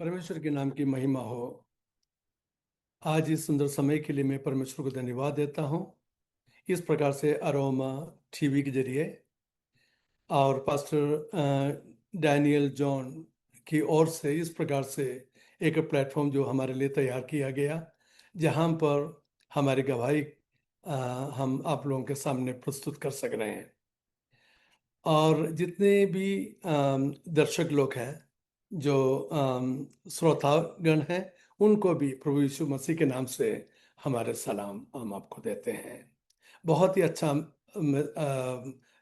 परमेश्वर के नाम की महिमा हो। आज इस सुंदर समय के लिए मैं परमेश्वर को धन्यवाद देता हूँ। इस प्रकार से अरोमा टीवी के जरिए और पास्टर डैनियल जॉन की ओर से इस प्रकार से एक प्लेटफॉर्म जो हमारे लिए तैयार किया गया, जहाँ पर हमारी गवाही हम आप लोगों के सामने प्रस्तुत कर सक रहे हैं। और जितने भी दर्शक लोग हैं, जो श्रोतागण हैं, उनको भी प्रभु यीशु मसीह के नाम से हमारे सलाम हम आपको देते हैं। बहुत ही अच्छा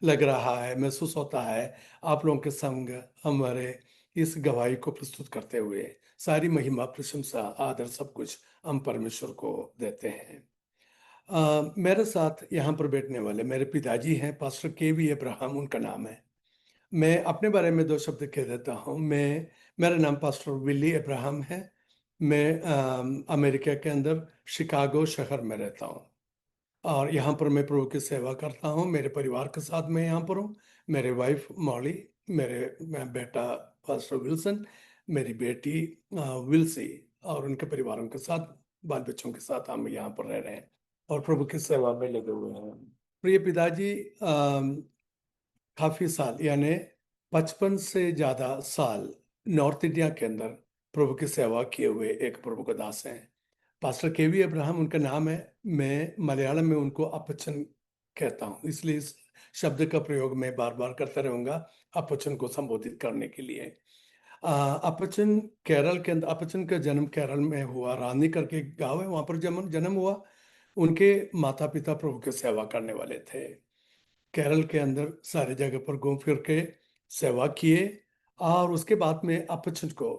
लग रहा है, महसूस होता है आप लोगों के संग हमारे इस गवाही को प्रस्तुत करते हुए। सारी महिमा, प्रशंसा, आदर सब कुछ हम परमेश्वर को देते हैं। मेरे साथ यहाँ पर बैठने वाले मेरे पिताजी हैं, पास्टर के अब्राहम उनका नाम है। मैं अपने बारे में दो शब्द कह देता हूँ। मेरा नाम पास्टर विली अब्राहम है। मैं अमेरिका के अंदर शिकागो शहर में रहता हूँ और यहाँ पर मैं प्रभु की सेवा करता हूँ। मेरे परिवार के साथ मैं यहाँ पर हूँ। मेरे वाइफ मॉली, मेरा बेटा पास्टर विल्सन, मेरी बेटी विल्सी और उनके परिवारों के साथ, बाल बच्चों के साथ हम यहाँ पर रह रहे हैं और प्रभु की सेवा में लगे हुए हैं। प्रिय पिताजी काफी साल यानी 55 से ज्यादा साल नॉर्थ इंडिया के अंदर प्रभु की सेवा किए हुए एक प्रभु का दास हैं। पास्टर के अब्राहम उनका नाम है। मैं मलयालम में उनको अपचन कहता हूँ, इसलिए इस शब्द का प्रयोग मैं बार बार करता रहूंगा अपचन को संबोधित करने के लिए। अपचन केरल के अंदर, अपचन का जन्म केरल में हुआ। रानी करके एक गाँव है, वहां पर जन्म जन्म हुआ। उनके माता पिता प्रभु की सेवा करने वाले थे। केरल के अंदर सारी जगह पर घूम फिर के सेवा किए और उसके बाद में अपचन को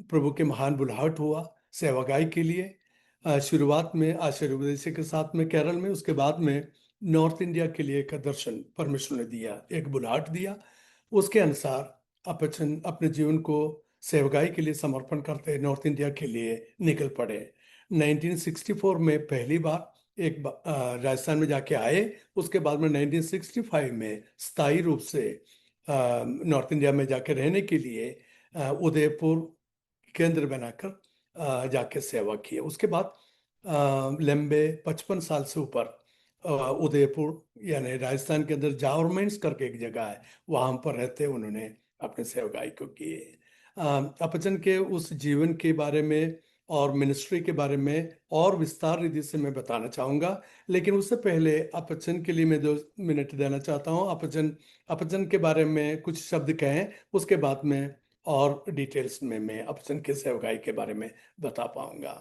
प्रभु के महान बुलाहट हुआ सेवागाई के लिए। शुरुआत में आशीर्वाद के साथ में केरल में, उसके बाद में नॉर्थ इंडिया के लिए एक दर्शन परमेश्वर ने दिया, एक बुलाहट दिया। उसके अनुसार अपचन अपने जीवन को सेवगाई के लिए समर्पण करते नॉर्थ इंडिया के लिए निकल पड़े। 1964 में पहली बार राजस्थान में जाके आए। उसके बाद में 1965 में स्थायी रूप से नॉर्थ इंडिया में जाके रहने के लिए उदयपुर केंद्र बनाकर जाके सेवा की। उसके बाद लंबे 55 साल से ऊपर उदयपुर यानी राजस्थान के अंदर जावरमेंट्स करके एक जगह है, वहां पर रहते उन्होंने अपने सेवकाई को किए। अपचन के उस जीवन के बारे में और मिनिस्ट्री के बारे में और विस्तार रिधि से मैं बताना चाहूँगा, लेकिन उससे पहले अपचन के लिए मैं 2 मिनट देना चाहता हूँ। अपचन अपचन के बारे में कुछ शब्द कहें, उसके बाद में और डिटेल्स में मैं अपचन के सेवकाई के बारे में बता पाऊंगा।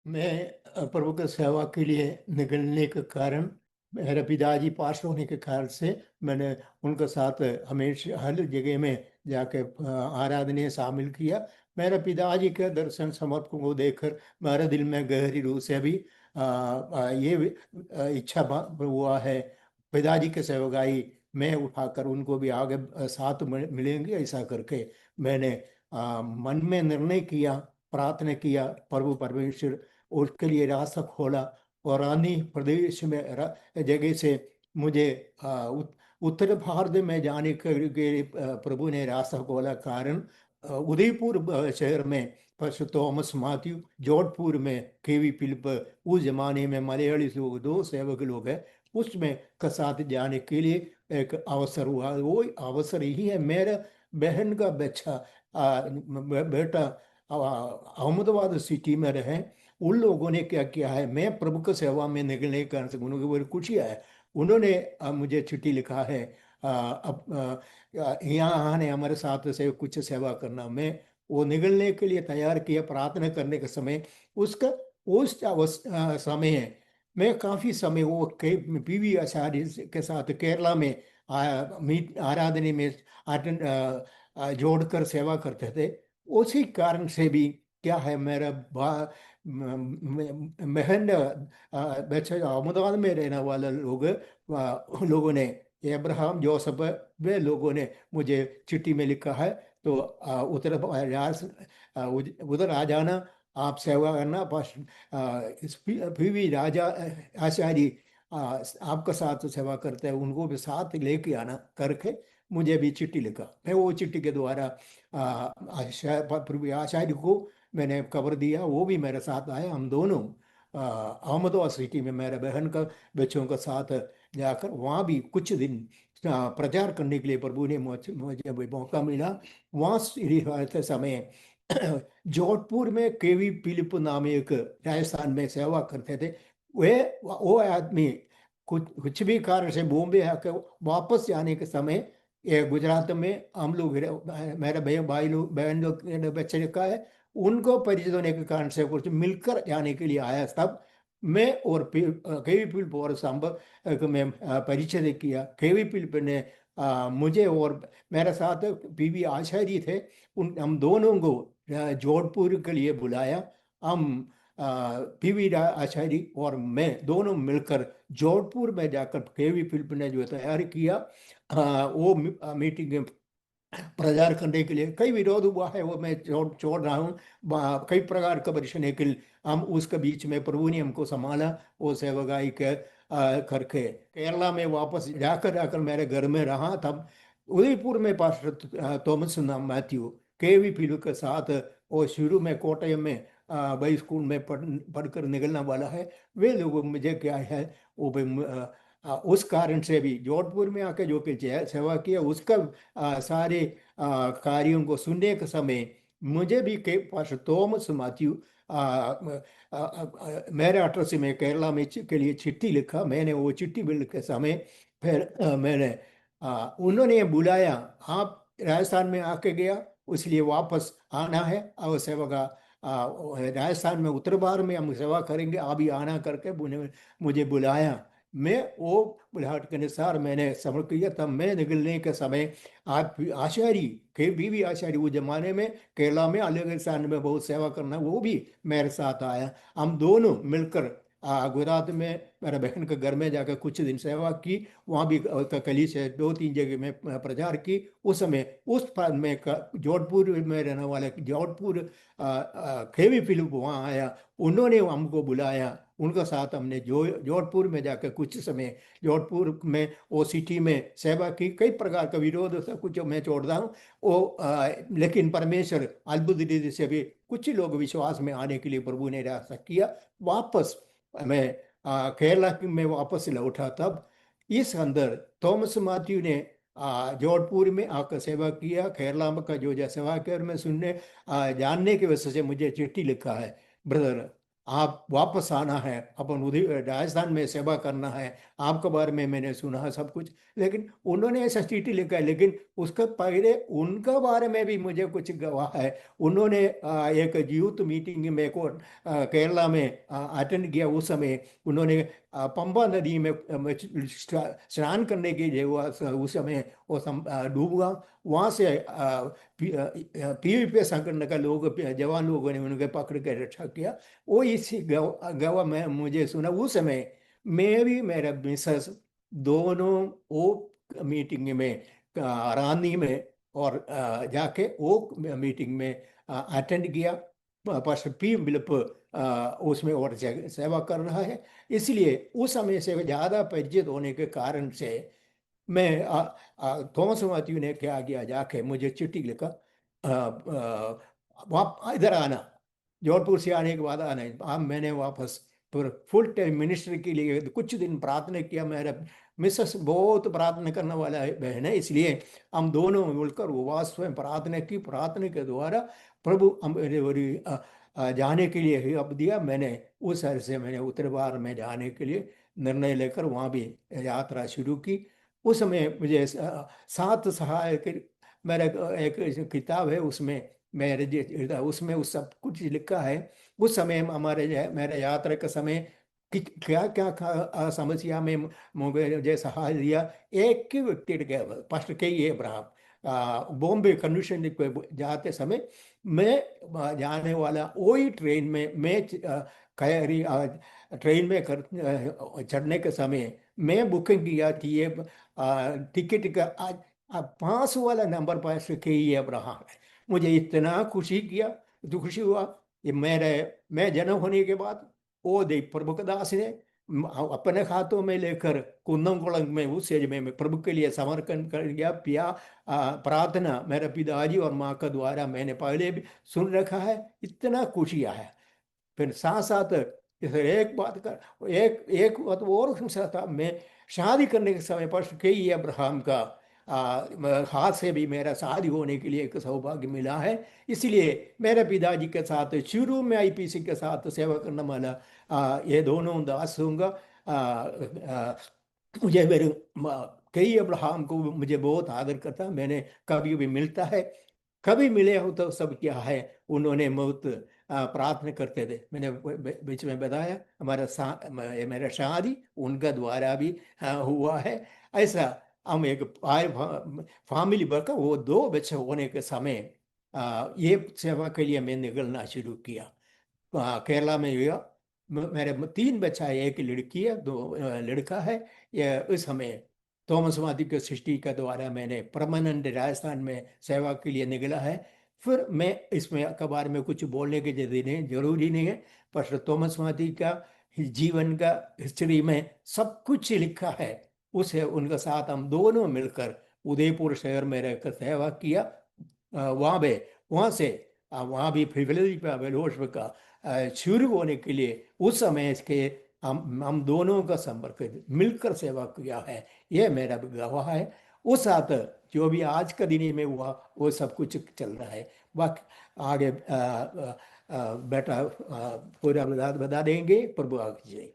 मैं प्रभु की सेवा के लिए निकलने के कारण, मेरे पिताजी पास होने के कारण से मैंने उनके साथ हमेशा हर जगह में जाके आराधना शामिल किया। मेरे पिताजी के दर्शन समर्पण को देखकर मेरे दिल में गहरी रूह से भी इच्छा हुआ है, पिताजी के सेवकाई मैं उठाकर उनको भी आगे साथ मिलेंगे। ऐसा करके मैंने मन में निर्णय किया, प्रार्थना किया, प्रभु परमेश्वर उसके लिए रास्ता खोला। और रानी प्रदेश में जगह से मुझे उत्तर भारत में जाने के लिए प्रभु ने रास्ता खोला। कारण उदयपुर शहर में पास्टर थॉमस मैथ्यू, जोधपुर में केवी फिलिप, उस जमाने में मलयाली लोग 2 सेवक लोग हैं, उसमें का साथ जाने के लिए एक अवसर हुआ। वो अवसर यही है, मेरा बहन का बच्चा बेटा अहमदाबाद सिटी में रहे। उन लोगों ने क्या किया है, मैं प्रभु की सेवा में निकलने के कारण से उन्होंने बड़ी खुशी है। उन्होंने मुझे चिट्ठी लिखा है, अब यहाँ आने हमारे साथ से कुछ सेवा करना। मैं वो निकलने के लिए तैयार किया। प्रार्थना करने के समय उसका उस समय मैं काफ़ी समय वो पीवी आचार्य के साथ केरला में आराधना में जोड़कर सेवा करते थे। उसी कारण से भी क्या है, मेरा महन बच्चा अहमदाबाद में रहने वाले लोगों ने, अब्राहम जोसफ, वे लोगों ने मुझे चिट्ठी में लिखा है। तो उधर आ जाना, आप सेवा करना। फिर भी राजा आचार्य आपका साथ सेवा करते हैं, उनको भी साथ लेके आना करके मुझे भी चिट्ठी लिखा। मैं वो चिट्ठी के द्वारा प्रभु आचार्य को मैंने खबर दिया, वो भी मेरे साथ आए। हम दोनों अहमदाबाद सिटी में मेरे बहन का बच्चों के साथ जाकर वहाँ भी कुछ दिन प्रचार करने के लिए प्रभु ने मुझे भी मौका मिला। वहाँ रहते समय जोधपुर में केवी फिलिप नाम एक राजस्थान में सेवा करते थे। वे वो आदमी कुछ भी कारण से बॉम्बे आकर वापस जाने के समय ये गुजरात में हम लोग मेरे भाई लोग बहन लोग ने बच्चे का है, उनको परिचित होने के कारण से कुछ मिलकर जाने के लिए आया। तब मैं और केवी फिलिप और संभव में परिचय किया। केवी फिलिप ने मुझे और मेरे साथ पीवी आचार्य थे, उन हम दोनों को जोधपुर के लिए बुलाया। हम पीवी आचार्य और मैं दोनों मिलकर जोधपुर में जाकर केवी फिलिप ने जो तैयारी किया, वो मीटिंग प्रचार करने के लिए कई विरोध हुआ है, वो मैं छोड़ रहा हूँ। कई प्रकार का परेशानी के लिए हम उसके बीच में प्रभु ने हमको संभाला। वो सेवकाई के करके केरला में वापस जाकर जाकर मेरे घर में रहा। तब उदयपुर में पास्टर थॉमस नाम मैथ्यू केवी फिलिप के साथ, वो शुरू में कोटयम में बई स्कूल में पढ़कर निकलने वाला है। वे लोग मुझे क्या है वो उस कारण से भी जोधपुर में आके जो कि सेवा किया उसका सारे कार्यों को सुनने के समय मुझे भी के पास थॉमस मैथ्यू मेरे एड्रेस में केरला में के लिए चिट्ठी लिखा। मैंने वो चिट्ठी मिलने के समय फिर मैंने उन्होंने बुलाया। आप राजस्थान में आके गया, इसलिए वापस आना है और सेवा का राजस्थान में उत्तर भारत में हम सेवा करेंगे, आप भी आना करके मुझे बुलाया। मैं वो बुलाहट के अनुसार मैंने समझ किया। तब मैं निकलने के समय आप आचार्य के बीवी आचार्य वो जमाने में केरला में अलग स्थान में बहुत सेवा करना, वो भी मेरे साथ आया। हम दोनों मिलकर गुजरात में मेरे बहन के घर में जाकर कुछ दिन सेवा की। वहाँ भी कली से 2-3 जगह में प्रचार की। उस समय उस पर में जोधपुर में रहने वाले जोधपुर केवी फिलिप वहाँ आया, उन्होंने हमको बुलाया। उनके साथ हमने जोधपुर में जाकर कुछ समय जोधपुर में वो सिटी में सेवा की। कई प्रकार का विरोध था, कुछ मैं छोड़ता हूँ वो लेकिन परमेश्वर अद्भुत रीति से भी कुछ लोग विश्वास में आने के लिए प्रभु ने रास्ता किया। वापस मैं केरला में वापस लौटा। तब इस अंदर थॉमस मैथ्यू ने जोधपुर में आकर सेवा किया। केरला में का जो सेवा किया, और मैं सुनने जानने की वजह से मुझे चिट्ठी लिखा है, ब्रदर आप वापस आना है, अपन उधर राजस्थान में सेवा करना है, आपके बारे में मैंने सुना है सब कुछ। लेकिन उन्होंने ऐसा चिट्ठी लिखा है, लेकिन उसके पहले उनके बारे में भी मुझे कुछ गवाह है। उन्होंने एक यूथ मीटिंग में को केरला में अटेंड किया। उस समय उन्होंने पंबा नदी में स्नान करने के लिए हुआ, उस समय वो डूब गया। वहाँ से पीवीपी संगठन का लोग जवान लोगों ने उनके पकड़ के रक्षा किया। वो इसी गवाह में मुझे सुना। उस समय मैं भी मेरा मिसेस दोनों वो मीटिंग में रानी में और जाके वो मीटिंग में अटेंड किया। पास्टर पी बिलप उसमें और सेवा कर रहा है। इसलिए उस समय से ज़्यादा परिचित होने के कारण से मैं थॉमस मैथ्यू ने क्या किया, जाके मुझे चिट्ठी लिखा वहाँ इधर आना, जोधपुर से आने के बाद आना। अब मैंने वापस फिर फुल टाइम मिनिस्ट्री के लिए कुछ दिन प्रार्थना किया। मेरा मिसेस बहुत प्रार्थना करने वाला बहन है, इसलिए हम दोनों मिलकर उपवास में प्रार्थना की। प्रार्थना के द्वारा प्रभु जाने के लिए ही अब दिया। मैंने उस शहर से मैंने उत्तर भारत में जाने के लिए निर्णय लेकर वहाँ भी यात्रा शुरू की। उस समय मुझे सात सहायक मेरा एक किताब है, उसमें मेरे उसमें उस सब कुछ लिखा है। उस समय हमारे मेरे यात्रा के समय क्या क्या समस्या में मुझे सहाय दिया। एक ही व्यक्ति गया, पास्टर के अब्राहम बॉम्बे कन्वेंशन पे जाते समय मैं जाने वाला वही ट्रेन में मैं कयरी ट्रेन में चढ़ने के समय मैं बुकिंग किया थी ये टिकट का 5 वाला नंबर पर के अब्राहम है। मुझे इतना खुशी किया, तो खुशी हुआ। ये मैं जन्म होने के बाद वो देव प्रभु दास ने अपने हाथों में लेकर कुन्नमकुलम में उस एज में मैं प्रभु के लिए समर्पण कर गया पिया। प्रार्थना मेरे पिताजी और माँ का द्वारा मैंने पहले भी सुन रखा है। इतना खुशियाँ है। फिर साथ साथ इस एक बात का एक एक बात और समझा था मैं। शादी करने के समय पर कई अब्राहम का हाथ से भी मेरा शादी होने के लिए एक सौभाग्य मिला है। इसलिए मेरे पिताजी के साथ शुरू में आईपीसी के साथ सेवा करने वाला ये दोनों दास होंगे। मुझे मेरे कई अब्राहम को मुझे बहुत आदर करता मैंने कभी भी मिलता है। कभी मिले हो तो सब क्या है उन्होंने बहुत प्रार्थना करते थे। मैंने बीच में बताया हमारा मेरा शादी उनका द्वारा भी हुआ है। ऐसा हम एक फैमिली वर्क वो दो बच्चे होने के समय ये सेवा के लिए मैं निकलना शुरू किया। केरला में हुआ। मेरे तीन बच्चा है, एक लड़की है, दो लड़का है। ये उस समय थॉमस मादी के सृष्टि के द्वारा मैंने परमानेंट राजस्थान में सेवा के लिए निकला है। फिर मैं इसमें के बारे में कुछ बोलने की जरूरी नहीं है। पर थॉमस मादी का जीवन का हिस्ट्री में सब कुछ लिखा है। उसे उनके साथ हम दोनों मिलकर उदयपुर शहर में रहकर सेवा किया। वहाँ पे वहाँ से वहाँ भी प्रिविलेज फेलोशिप का शुरू होने के लिए उस समय इसके हम दोनों का संपर्क मिलकर सेवा किया है। यह मेरा गवाह है। उस साथ जो भी आज का दिन में हुआ वो सब कुछ चल रहा है। बाकी आगे बेटा पूरा बता देंगे। प्रभु आगे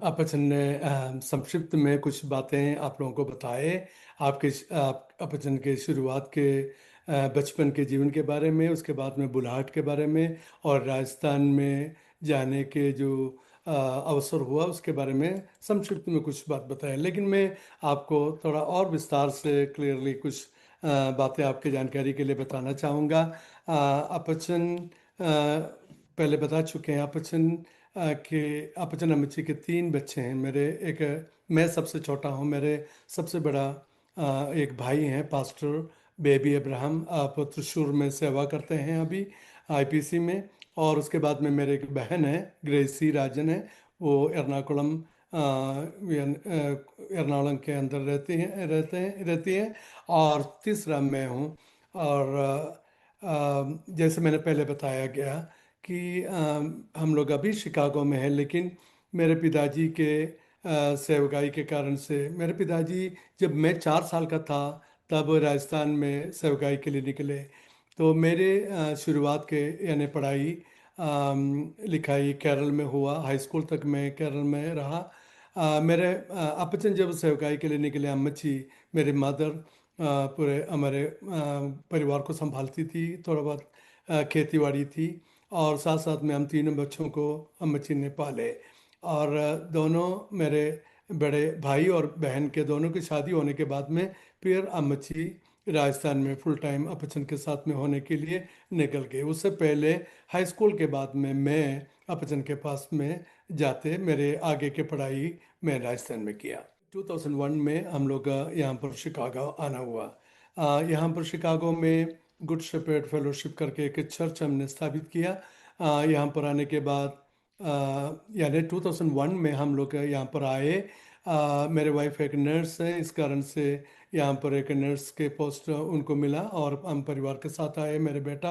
आपचन ने संक्षिप्त में कुछ बातें आप लोगों को बताए। आपचन के शुरुआत के बचपन के जीवन के बारे में, उसके बाद में बुलाहट के बारे में, और राजस्थान में जाने के जो अवसर हुआ उसके बारे में संक्षिप्त में कुछ बात बताया। लेकिन मैं आपको थोड़ा और विस्तार से क्लियरली कुछ बातें आपके जानकारी के लिए बताना चाहूँगा। आपचन पहले बता चुके हैं आपचन कि आपचन अम्मची के तीन बच्चे हैं। मैं सबसे छोटा हूँ। मेरे सबसे बड़ा एक भाई हैं, पास्टर बेबी अब्राहम। आप त्रिशूर में सेवा करते हैं अभी आईपीसी में। और उसके बाद में मेरे एक बहन है, ग्रेसी राजन है। वो एर्नाकुलम के अंदर रहती हैं। और तीसरा मैं हूँ। और जैसे मैंने पहले बताया गया कि हम लोग अभी शिकागो में हैं, लेकिन मेरे पिताजी के सेवकाई के कारण से मेरे पिताजी जब मैं 4 साल का था तब राजस्थान में सेवकाई के लिए निकले। तो मेरे शुरुआत के यानी पढ़ाई लिखाई केरल में हुआ। हाई स्कूल तक मैं केरल में रहा। मेरे अपचन जब सेवकाई के लिए निकले, अम्मची मेरी मदर पूरे हमारे परिवार को संभालती थी। थोड़ा बहुत खेती बाड़ी थी। और साथ साथ में हम तीनों बच्चों को अम्मची ने पाले। और दोनों मेरे बड़े भाई और बहन के दोनों की शादी होने के बाद में फिर अम्मची राजस्थान में फुल टाइम अपचन के साथ में होने के लिए निकल गए। उससे पहले हाई स्कूल के बाद में मैं अपचन के पास में जाते मेरे आगे के पढ़ाई मैं राजस्थान में किया। 2001 में हम लोग यहाँ पर शिकागो आना हुआ। यहाँ पर शिकागो में गुड शेपर्ड फेलोशिप करके एक चर्च हमने स्थापित किया। यहाँ पर आने के बाद यानी 2001 में हम लोग यहाँ पर आए। मेरे वाइफ एक नर्स है, इस कारण से यहाँ पर एक नर्स के पोस्ट उनको मिला और हम परिवार के साथ आए। मेरे बेटा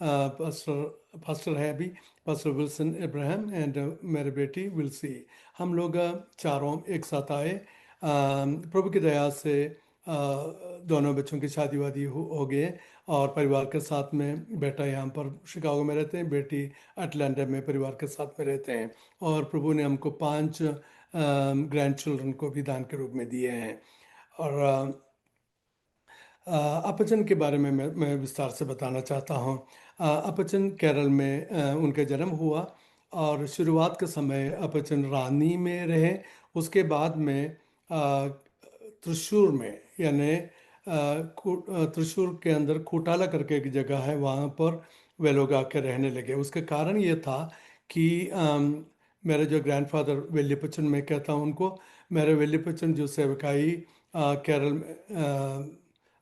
पास्टर है अभी, पास्टर विल्सन इब्राहिम, एंड मेरे बेटी विल्सी। हम लोग चारों एक साथ आए। प्रभु की दया से दोनों बच्चों की शादी वादी हो गए और परिवार के साथ में बेटा यहाँ पर शिकागो में रहते हैं, बेटी अटलांटा में परिवार के साथ में रहते हैं। और प्रभु ने हमको 5 ग्रैंड चिल्ड्रन को भी दान के रूप में दिए हैं। और अपचन के बारे में मैं विस्तार से बताना चाहता हूँ। अपचन केरल में उनका जन्म हुआ और शुरुआत के समय अपचन रानी में रहे। उसके बाद में त्रिशूर में यानी त्रिशूर के अंदर कोटाला करके एक जगह है, वहाँ पर वे लोग आकर रहने लगे। उसका कारण ये था कि मेरे जो ग्रैंडफादर वेल्लीपचन, मैं कहता हूँ उनको, मेरे वेल्लीपचन जो सेवकाई केरल में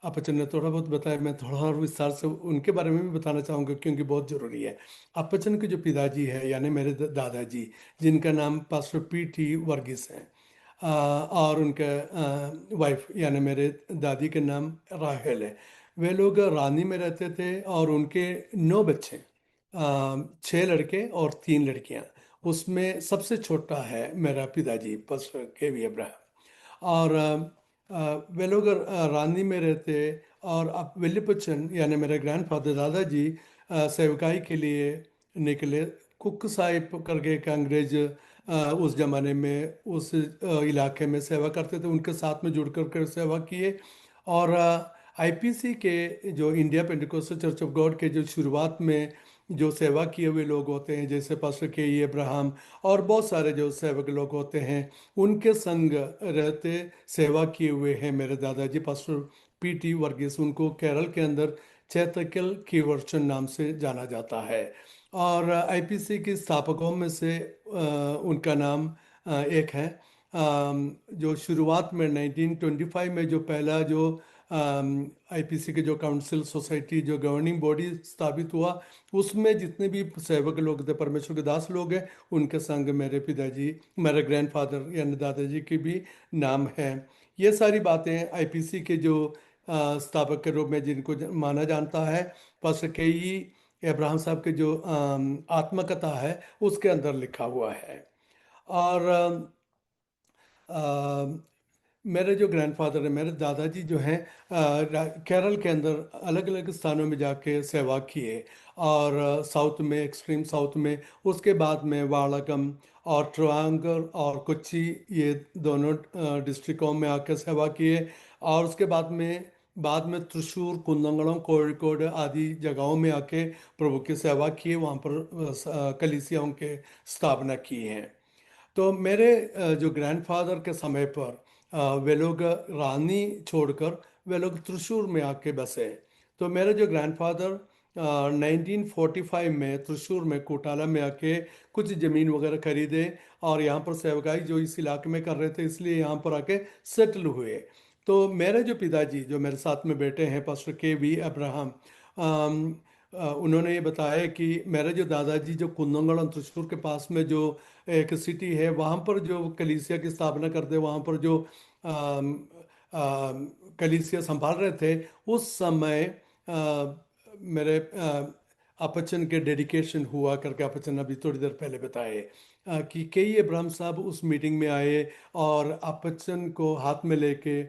आपचन ने थोड़ा बहुत बताया, मैं थोड़ा और विस्तार से उनके बारे में भी बताना चाहूँगा क्योंकि बहुत ज़रूरी है। आपचन के जो पिताजी है यानी मेरे दादाजी, जिनका नाम पास्टर P.T. वर्गीस है, और उनका वाइफ यानी मेरे दादी के नाम राहेल है। वे लोग रानी में रहते थे और उनके 9 बच्चे, 6 लड़के और 3 लड़कियां। उसमें सबसे छोटा है मेरा पिताजी पास्टर K.V. अब्राहम। और वे लोग रानी में रहते। और अब विल्लीपचन यानी मेरे ग्रैंडफादर दादाजी सेवकाई के लिए निकले। कुक साहिब करके एक अंग्रेज उस जमाने में उस इलाके में सेवा करते थे, उनके साथ में जुड़ कर सेवा किए। और आईपीसी के जो India Pentecostal church of God के जो शुरुआत में जो सेवा किए हुए लोग होते हैं, जैसे पास्टर K.E. अब्राहम और बहुत सारे जो सेवक लोग होते हैं, उनके संग रहते सेवा किए हुए हैं मेरे दादाजी पास्टर P.T. वर्गीस। उनको केरल के अंदर चैतकल की वर्चन नाम से जाना जाता है। और आईपीसी के स्थापकों में से उनका नाम एक है। जो शुरुआत में 1925 में जो पहला जो आईपीसी के जो काउंसिल सोसाइटी जो गवर्निंग बॉडी स्थापित हुआ, उसमें जितने भी सेवक लोग थे, परमेश्वर के दास लोग हैं, उनके संग मेरे पिताजी, मेरे ग्रैंडफादर यानी दादाजी के भी नाम है। ये सारी बातें आईपीसी के जो स्थापक के रूप में जिनको माना जानता है, पास्टर K.E. अब्राहम साहब के जो आत्मकथा है उसके अंदर लिखा हुआ है। और मेरे जो ग्रैंडफादर है, मेरे दादाजी जो हैं, केरल के अंदर अलग अलग स्थानों में जाके सेवा किए। और साउथ में, एक्सट्रीम साउथ में, उसके बाद में वाड़गम और ट्रावंगर और कोच्चि, ये दोनों डिस्ट्रिक्टों में आके सेवा किए। और उसके बाद में त्रिशूर, कुंदंगलम, कोഴിക്കോട് आदि जगहों में आके प्रभु की सेवा किए, वहाँ पर कलीसियाओं के स्थापना की हैं। तो मेरे जो ग्रैंडफादर के समय पर वे लोग रानी छोड़कर वे लोग त्रिशूर में आके बसे। तो मेरे जो ग्रैंडफादर 1945 में त्रिशूर में कोटाला में आके कुछ ज़मीन वगैरह खरीदे और यहाँ पर सेवकाई जो इस इलाके में कर रहे थे, इसलिए यहाँ पर आके सेटल हुए। तो मेरे जो पिताजी जो मेरे साथ में बैठे हैं, पास्टर K.V. अब्राहम, उन्होंने ये बताया कि मेरे जो दादाजी जो कुंदंगल त्रिशूर के पास में जो एक सिटी है, वहाँ पर जो कलीसिया की स्थापना करते, वहाँ पर जो अम, कलीसिया संभाल रहे थे, उस समय मेरे अपचन के डेडिकेशन हुआ करके अपचन अभी थोड़ी देर पहले बताए कि K.E. अब्राहम साहब उस मीटिंग में आए और अपचन को हाथ में लेके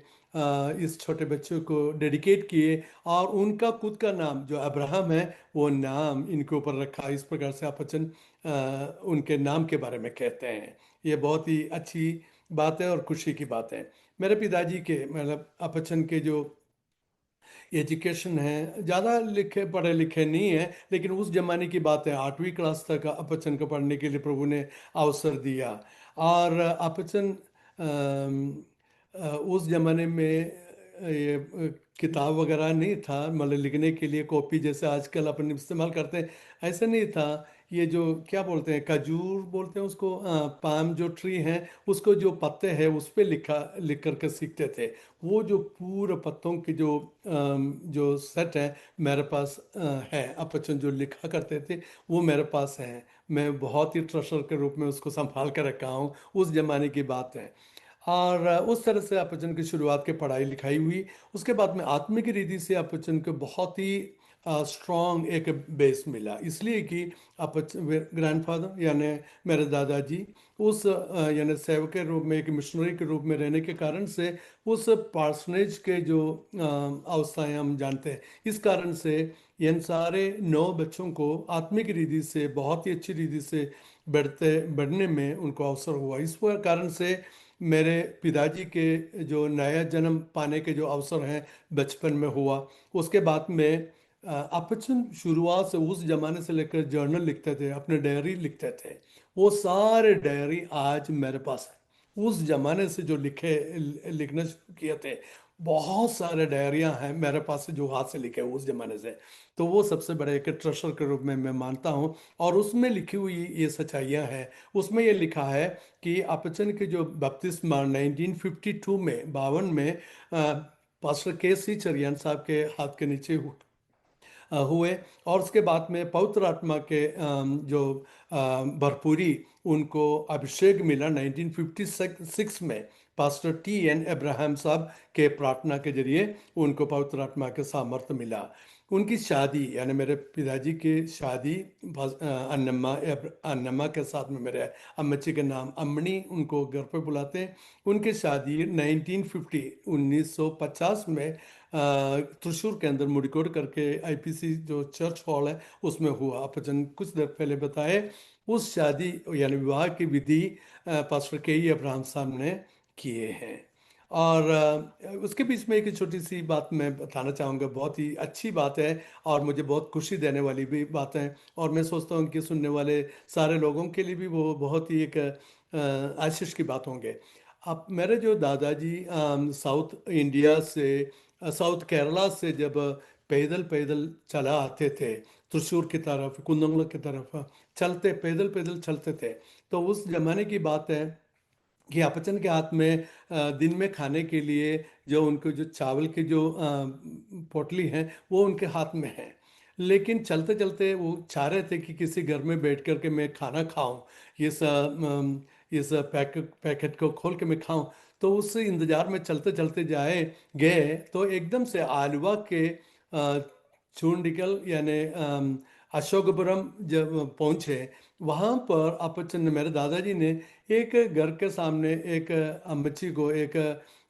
इस छोटे बच्चों को डेडिकेट किए। और उनका खुद का नाम जो अब्राहम है, वो नाम इनके ऊपर रखा। इस प्रकार से अपचन उनके नाम के बारे में कहते हैं। ये बहुत ही अच्छी बात है और खुशी की बात है। मेरे पिताजी के मतलब अपचन के जो एजुकेशन है, ज़्यादा लिखे पढ़े लिखे नहीं है, लेकिन उस जमाने की बात है, 8वीं क्लास तक अपचन को पढ़ने के लिए प्रभु ने अवसर दिया। और अपचन उस जमाने में ये किताब वगैरह नहीं था, मतलब लिखने के लिए कॉपी जैसे आजकल अपन इस्तेमाल करते हैं, ऐसा नहीं था। ये जो क्या बोलते हैं, खजूर बोलते हैं उसको, पाम जो ट्री है, उसको जो पत्ते हैं उस पे लिख करके सीखते थे। वो जो पूरे पत्तों की जो सेट है मेरे पास है, अपचन जो लिखा करते थे वो मेरे पास है। मैं बहुत ही ट्रेजर के रूप में उसको संभाल कर रखा हूँ, उस जमाने की बात है। और उस तरह से अपचन की शुरुआत की पढ़ाई लिखाई हुई। उसके बाद में आत्मिक रीति से अपचन को बहुत ही स्ट्रॉन्ग एक बेस मिला, इसलिए कि अपचन ग्रैंडफादर यानी मेरे दादाजी उस यानी सेवक के रूप में, एक मिशनरी के रूप में रहने के कारण से उस पार्सनेज के जो अवस्थाएं हम जानते हैं, इस कारण से इन सारे 9 बच्चों को आत्मिक रीति से बहुत ही अच्छी रीति से बढ़ने में उनको अवसर हुआ। इस कारण से मेरे पिताजी के जो नया जन्म पाने के जो अवसर हैं बचपन में हुआ। उसके बाद में अपचन शुरुआत से उस जमाने से लेकर जर्नल लिखते थे, अपने डायरी लिखते थे। वो सारे डायरी आज मेरे पास है। उस जमाने से जो लिखना शुरू किए थे, बहुत सारे डायरियां हैं मेरे पास जो हाथ से लिखे उस जमाने से। तो वो सबसे बड़े एक ट्रेजर के रूप में मैं मानता हूँ। और उसमें लिखी हुई ये सच्चाइयाँ हैं। उसमें ये लिखा है कि अपचन के जो बपतिस्मा 1952 में, 52 में पास्टर के सी चरियान साहब के हाथ के नीचे हुए। और उसके बाद में पवित्र आत्मा के जो भरपूरी उनको अभिषेक मिला 1956 में पास्टर टी एन अब्राहम साहब के प्रार्थना के जरिए उनको पवित्र आत्मा के सामर्थ्य मिला। उनकी शादी यानी मेरे पिताजी की शादी अन्नम्मा के साथ में, मेरे अम्मची के नाम अम्मनी उनको घर पे बुलाते हैं। उनकी शादी 1950 में त्रिशूर के अंदर मुड़कोड़ करके आईपीसी जो चर्च हॉल है उसमें हुआ। आप जन कुछ देर पहले बताए उस शादी यानी विवाह की विधि पास्टर के ई अब्राहम साहब ने किए हैं। और उसके बीच में एक छोटी सी बात मैं बताना चाहूँगा, बहुत ही अच्छी बात है और मुझे बहुत खुशी देने वाली भी बात है, और मैं सोचता हूँ कि सुनने वाले सारे लोगों के लिए भी वो बहुत ही एक आशीष की बात होंगे। अब मेरे जो दादाजी साउथ इंडिया से साउथ केरला से जब पैदल पैदल चला आते थे त्रिशूर की तरफ, कुंदंगल की तरफ चलते, पैदल पैदल चलते थे, तो उस जमाने की बात है कि अपचन के हाथ में दिन में खाने के लिए जो उनको जो चावल की जो पोटली है वो उनके हाथ में है। लेकिन चलते चलते वो चाह रहे थे कि किसी घर में बैठ कर के मैं खाना खाऊं, इस पैकेट को खोल के मैं खाऊं। तो उस इंतजार में चलते चलते जाए गए तो एकदम से आलवा के चूंडिकल यानी अशोकपुरम जब पहुंचे, वहां पर अपचन मेरे दादाजी ने एक घर के सामने एक अम्मची को एक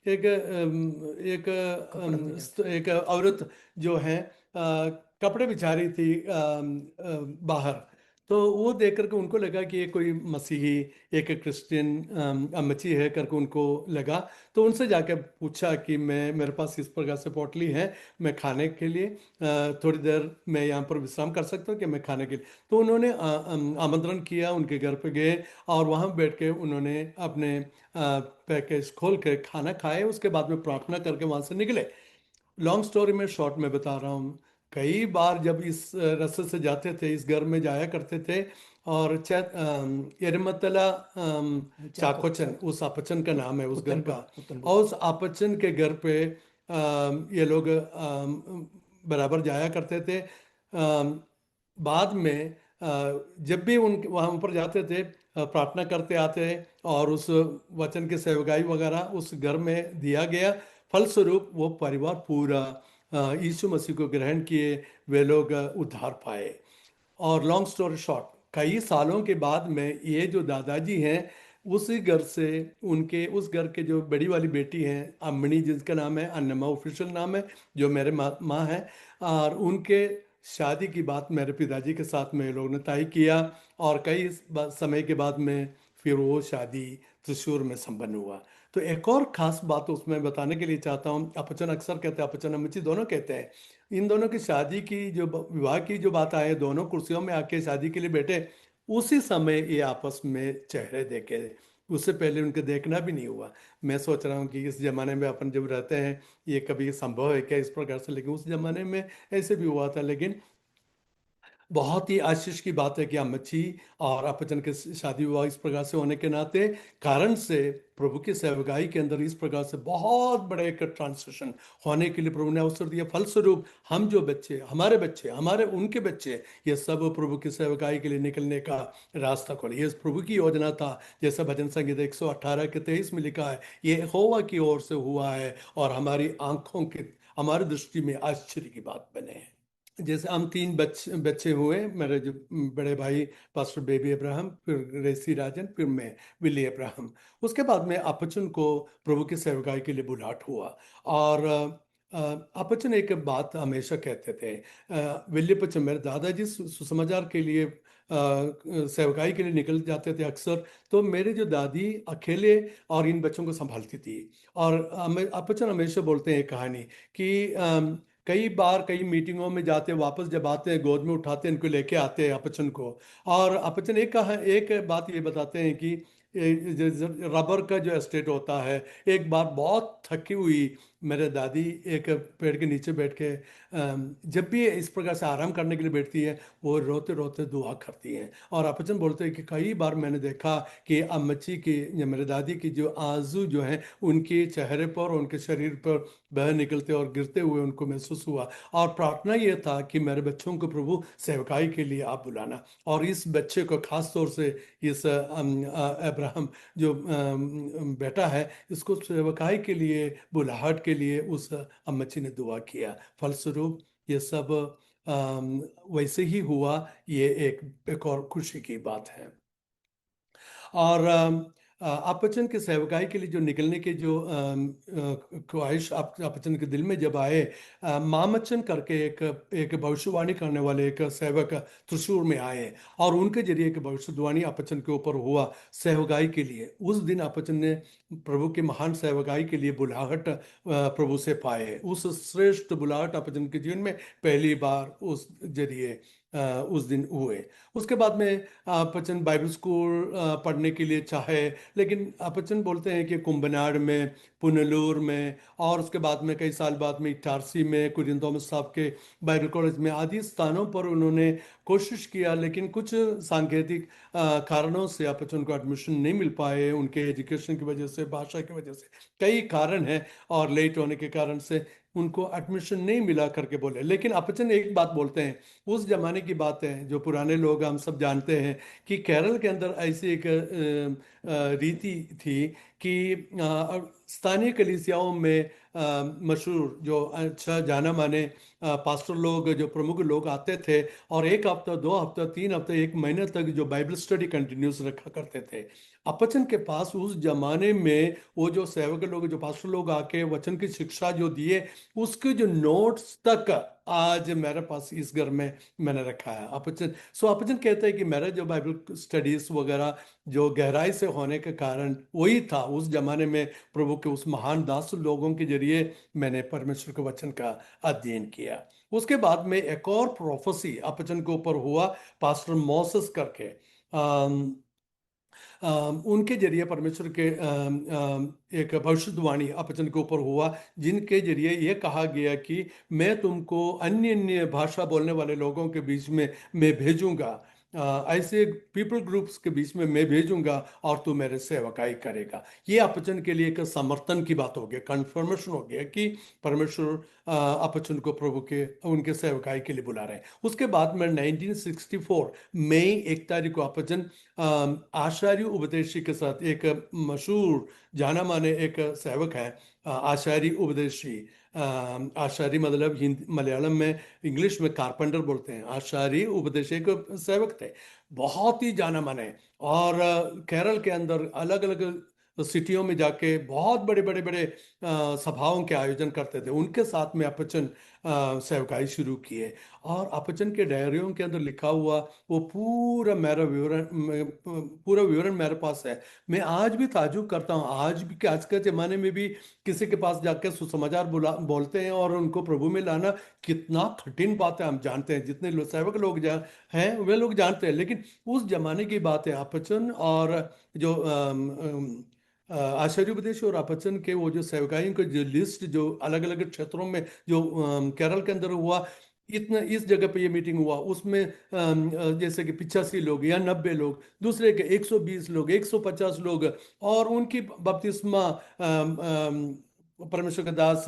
एक एक कपड़ा दिया। एक औरत जो है कपड़े बिछा रही थी बाहर। तो वो देख करके उनको लगा कि ये कोई मसीही एक क्रिश्चियन अम्मची है करके उनको लगा। तो उनसे जाके पूछा कि मैं मेरे पास इस प्रकार से पोटली है, मैं खाने के लिए थोड़ी देर मैं यहाँ पर विश्राम कर सकता हूँ कि मैं खाने के लिए। तो उन्होंने आमंत्रण किया, उनके घर पे गए और वहाँ बैठ के उन्होंने अपने पैकेज खोल के खाना खाए। उसके बाद में प्रार्थना करके वहाँ से निकले। लॉन्ग स्टोरी में शॉर्ट में बता रहा हूँ, कई बार जब इस रास्ते से जाते थे, इस घर में जाया करते थे, और एरमतला चाको चाकोचन चाक उस आपचन का नाम है उस घर का। पुतनबुर्ग पुतनबुर्ग। और उस आपचन के घर पे ये लोग बराबर जाया करते थे। बाद में जब भी उन वहाँ ऊपर जाते थे प्रार्थना करते आते, और उस वचन की सेवकाई वगैरह उस घर में दिया गया। फलस्वरूप वो परिवार पूरा यीशु मसीह को ग्रहण किए, वे लोग उद्धार पाए। और लॉन्ग स्टोरी शॉर्ट, कई सालों के बाद में ये जो दादाजी हैं उसी घर से, उनके उस घर के जो बड़ी वाली बेटी हैं अम्मनी, जिसका नाम है अन्नमा ऑफिशियल नाम है, जो मेरे माँ है, और उनके शादी की बात मेरे पिताजी के साथ में लोगों ने तय किया। और कई समय के बाद में फिर वो शादी त्रिशूर में संपन्न हुआ। तो एक और खास बात उसमें बताने के लिए चाहता हूँ, अपचन अक्सर कहते हैं, अपचन अम्मची दोनों कहते हैं। इन दोनों की शादी की जो विवाह की जो बात आए, दोनों कुर्सियों में आके शादी के लिए बैठे, उसी समय ये आपस में चेहरे देखे। उससे पहले उनके देखना भी नहीं हुआ। मैं सोच रहा हूँ कि इस जमाने में अपन जब रहते हैं ये कभी संभव है क्या इस प्रकार से, लेकिन उस जमाने में ऐसे भी हुआ था। लेकिन बहुत ही आशीष की बात है कि अम्मची और अपचन के शादी विवाह इस प्रकार से होने के नाते कारण से प्रभु की सेवकाई के अंदर इस प्रकार से बहुत बड़े एक ट्रांसलेशन होने के लिए प्रभु ने अवसर दिया। फलस्वरूप हम जो बच्चे, हमारे उनके बच्चे, ये सब प्रभु की सेवकाई के लिए निकलने का रास्ता खोले। ये प्रभु की योजना था, जैसा भजन संगीत 118 के 23 में लिखा है, ये यहोवा की ओर से हुआ है और हमारी आंखों की, हमारी दृष्टि में आश्चर्य की बात बने हैं। जैसे हम तीन बच्चे बच्चे हुए, मेरे जो बड़े भाई पास्टर बेबी अब्राहम, फिर रेसी राजन, फिर मैं विली अब्राहम। उसके बाद में अपचन को प्रभु की सेवकाई के लिए बुलाट हुआ। और अपचन एक बात हमेशा कहते थे, विली पचन मेरे दादाजी सुसमाचार के लिए सेवकाई के लिए निकल जाते थे अक्सर। तो मेरे जो दादी अकेले और इन बच्चों को संभालती थी। और अपचन हमेशा बोलते हैं एक कहानी कि कई बार कई मीटिंगों में जाते, वापस जब आते हैं गोद में उठाते हैं, इनको लेके आते हैं अपचन को। और अपचन एक बात ये बताते हैं कि रबर का जो एस्टेट होता है। एक बार बहुत थकी हुई मेरे दादी एक पेड़ के नीचे बैठ के जब भी इस प्रकार से आराम करने के लिए बैठती है, वो रोते रोते दुआ करती हैं। और अपचन बोलते हैं कि कई बार मैंने देखा कि अम्मची की या मेरे दादी की जो आंसू जो है उनके चेहरे पर, उनके शरीर पर बह निकलते और गिरते हुए उनको महसूस हुआ। और प्रार्थना ये था कि मेरे बच्चों को प्रभु सेवकाई के लिए आप बुलाना। और इस बच्चे को खास तौर से इस अब्राहम जो बेटा है, इसको सेवकाई के लिए, बुलाहट के लिए उस अम्मची ने दुआ किया। फलस्वरूप ये सब वैसे ही हुआ। ये एक और खुशी की बात है। और आपचन के सेवकाई के लिए जो निकलने के जो ख्वाहिश आप आपचन के दिल में जब आए, मामचन करके एक एक भविष्यवाणी करने वाले एक सेवक त्रिशूर में आए, और उनके जरिए एक भविष्यवाणी आपचन के ऊपर हुआ सेवकाई के लिए। उस दिन आपचन ने प्रभु के महान सेवकाई के लिए बुलाहट प्रभु से पाए। उस श्रेष्ठ बुलाहट आपचन के जीवन में पहली बार उस जरिए उस दिन हुए। उसके बाद में आपचन बाइबल स्कूल पढ़ने के लिए चाहे, लेकिन आपचन बोलते हैं कि कुंभनाड़ में, पुनलूर में, और उसके बाद में कई साल बाद में इटारसी में, कुरियन थॉमस साहब के बाइबल कॉलेज में आदि स्थानों पर उन्होंने कोशिश किया, लेकिन कुछ सांकेतिक कारणों से आपचन को एडमिशन नहीं मिल पाए। उनके एजुकेशन की वजह से, भाषा की वजह से, कई कारण हैं, और लेट होने के कारण से उनको एडमिशन नहीं मिला करके बोले। लेकिन अपचन एक बात बोलते हैं, उस जमाने की बात है जो पुराने लोग हम सब जानते हैं, कि केरल के अंदर ऐसी एक रीति थी कि स्थानीय कलीसियाओं में मशहूर जो अच्छा जाना माने पास्टर लोग, जो प्रमुख लोग आते थे, और एक हफ्ता, दो हफ्ता, तीन हफ्ते, एक महीने तक जो बाइबल स्टडी कंटिन्यूस रखा करते थे। अपचन के पास उस जमाने में वो जो सेवक लोग, जो पास्टर लोग आके वचन की शिक्षा जो दिए, उसके जो नोट्स तक आज मेरे पास इस घर में मैंने रखा है। अपचन सो अपचन कहते हैं कि मेरा जो बाइबल स्टडीज वगैरह जो गहराई से होने के कारण वही था, उस जमाने में प्रभु के उस महान दास लोगों के जरिए मैंने परमेश्वर के वचन का अध्ययन किया। उसके बाद में एक और प्रोफेसी अपचन के ऊपर हुआ, पास्टर मोसेस करके। उनके जरिए परमेश्वर के एक भविष्यवाणी अपचन के ऊपर हुआ, जिनके जरिए यह कहा गया कि मैं तुमको अन्य अन्य भाषा बोलने वाले लोगों के बीच में मैं भेजूंगा, ऐसे पीपल ग्रुप्स के बीच में मैं भेजूंगा, और तू मेरे सेवकाई करेगा। ये अपचन के लिए एक समर्थन की बात हो गया, कंफर्मेशन हो गया कि परमेश्वर अपचन को प्रभु के उनके सेवकाई के लिए बुला रहे हैं। उसके बाद में 1964 मई 1 तारीख को अपचन आचार्य उपदेशी के साथ, एक मशहूर जाना माने एक सेवक है आचार्य उपदेशी। आचार्य मतलब हिंदी मलयालम में, इंग्लिश में कारपेंटर बोलते हैं। आचार्य उपदेशी एक सेवक थे, बहुत ही जाना माने, और केरल के अंदर अलग अलग सिटियों में जाके बहुत बड़े बड़े बड़े सभाओं के आयोजन करते थे। उनके साथ में अपचन सेवकाई शुरू किए, और अपचन के डायरियों के अंदर लिखा हुआ वो पूरा मेरा विवरण पूरा विवरण मेरे पास है। मैं आज भी ताजुब करता हूँ, आज भी के आज के ज़माने में भी किसी के पास जाकर सुसमाचार बोलते हैं और उनको प्रभु में लाना कितना कठिन बात है। हम जानते हैं, जितने सेवक लोग हैं वे लोग जानते हैं, लेकिन उस जमाने की बात है। अपचन और जो आचार्योपदेश और अपचन के वो जो सेवकाइयों के जो लिस्ट जो अलग अलग क्षेत्रों में जो केरल के अंदर हुआ, इतना इस जगह पे ये मीटिंग हुआ, उसमें जैसे कि 85 लोग या 90 लोग, दूसरे के 120 लोग, 150 लोग, और उनकी बपतिस्मा परमेश्वर का दास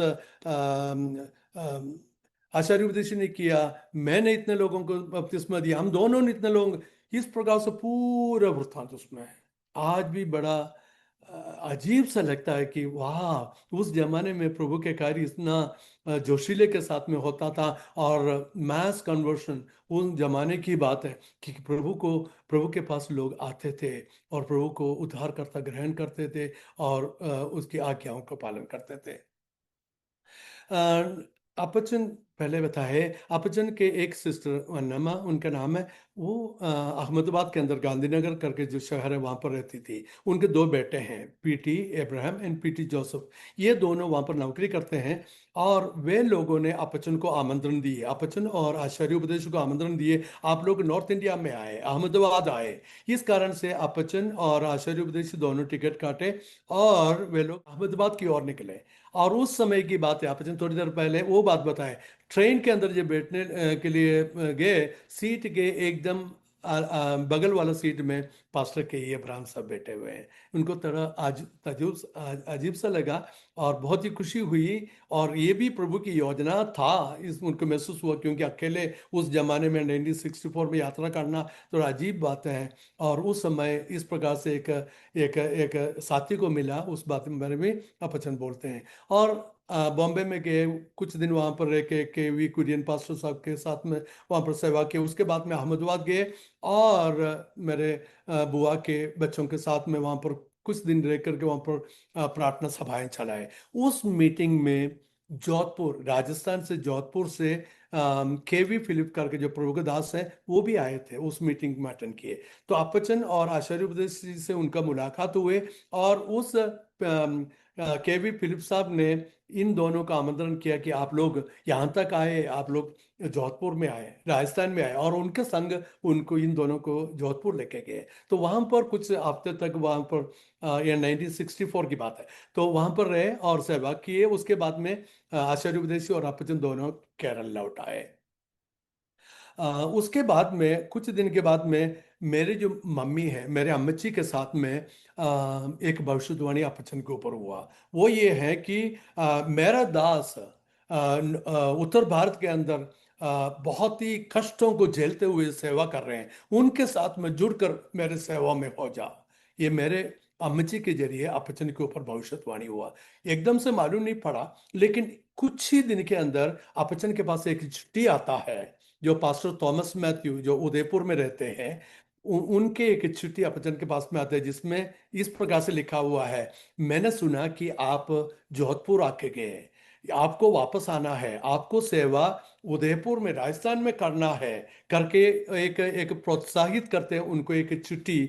आचार्य उपदेश ने किया। मैंने इतने लोगों को बपतिस्मा दिया, हम दोनों ने इतने लोगों, इस प्रकार से पूरा वृत्तांत उसमें है। आज भी बड़ा अजीब सा लगता है कि वाह, उस जमाने में प्रभु के कार्य इतना जोशीले के साथ में होता था, और मैस कन्वर्शन उन जमाने की बात है कि प्रभु के पास लोग आते थे और प्रभु को उद्धारकर्ता ग्रहण करते थे, और उसकी आज्ञाओं का पालन करते थे। अपचन पहले बताए, आपचन के एक सिस्टर वन्नमा उनका नाम है, वो अहमदाबाद के अंदर गांधीनगर करके जो शहर है वहाँ पर रहती थी। उनके दो बेटे हैं, PT Abraham and PT Joseph. ये दोनों वहाँ पर नौकरी करते हैं। और वे लोगों ने आपचन को आमंत्रण दिए, आपचन और आचार्य उपदेश को आमंत्रण दिए, आप लोग नॉर्थ इंडिया में आए, अहमदाबाद आए। इस कारण से आपचन और आचार्य उपदेश दोनों टिकट काटे और वे लोग अहमदाबाद की ओर निकले। और उस समय की बात है, आपचन थोड़ी देर पहले वो बात बताए, ट्रेन के अंदर जब बैठने के लिए गए, सीट के एकदम बगल वाला सीट में पास्टर के ये अब्राहम साहब बैठे हुए हैं। उनको थोड़ा आज अजीब सा लगा और बहुत ही खुशी हुई। और ये भी प्रभु की योजना था, इस उनको महसूस हुआ, क्योंकि अकेले उस जमाने में 1964 में यात्रा करना थोड़ा अजीब बात है। और उस समय इस प्रकार से एक एक एक साथी को मिला, उस बात के बारे में अपचन बोलते हैं। और बॉम्बे में गए, कुछ दिन वहाँ पर रह के वी कुरियन पास्टर साहब के साथ में वहाँ पर सेवा की। उसके बाद में अहमदाबाद गए और मेरे बुआ के बच्चों के साथ में वहाँ पर कुछ दिन रह करके वहाँ पर प्रार्थना सभाएं चलाए। उस मीटिंग में जोधपुर, राजस्थान से, जोधपुर से केवी फिलिप करके जो प्रभु के दास हैं वो भी आए थे, उस मीटिंग में अटेंड किए। तो आपचन और आचार्य उपदेश जी से उनका मुलाकात हुए। और उस केवी फिलिप साहब ने इन दोनों का आमंत्रण किया कि आप लोग यहाँ तक आए, आप लोग जोधपुर में आए, राजस्थान में आए। और उनके संग उनको, इन दोनों को जोधपुर लेके गए। तो वहाँ पर कुछ हफ्ते तक वहाँ पर ये 1964 की बात है, तो वहाँ पर रहे और सेवा किए। उसके बाद में आचार्य उपदेशी और आपचन दोनों केरल लौट आए। उसके बाद में कुछ दिन के बाद में मेरे जो मम्मी है, मेरे अम्मची के साथ में एक भविष्यवाणी अपचन के ऊपर हुआ। वो ये है कि मेरा दास उत्तर भारत के अंदर बहुत ही कष्टों को झेलते हुए सेवा कर रहे हैं, उनके साथ में जुड़कर मेरे सेवा में हो जा। ये मेरे अम्मची के जरिए अपचन के ऊपर भविष्यवाणी हुआ। एकदम से मालूम नहीं पड़ा, लेकिन कुछ ही दिन के अंदर अपचन के पास एक चिट्ठी आता है, जो पास्टर थॉमस मैथ्यू जो उदयपुर में रहते हैं, उनके एक चिट्ठी अपचन के पास में आते हैं, जिसमें इस प्रकार से लिखा हुआ है, मैंने सुना कि आप जोधपुर आके गए, आपको वापस आना है, आपको सेवा उदयपुर में, राजस्थान में करना है करके एक एक प्रोत्साहित करते हैं उनको एक चिट्ठी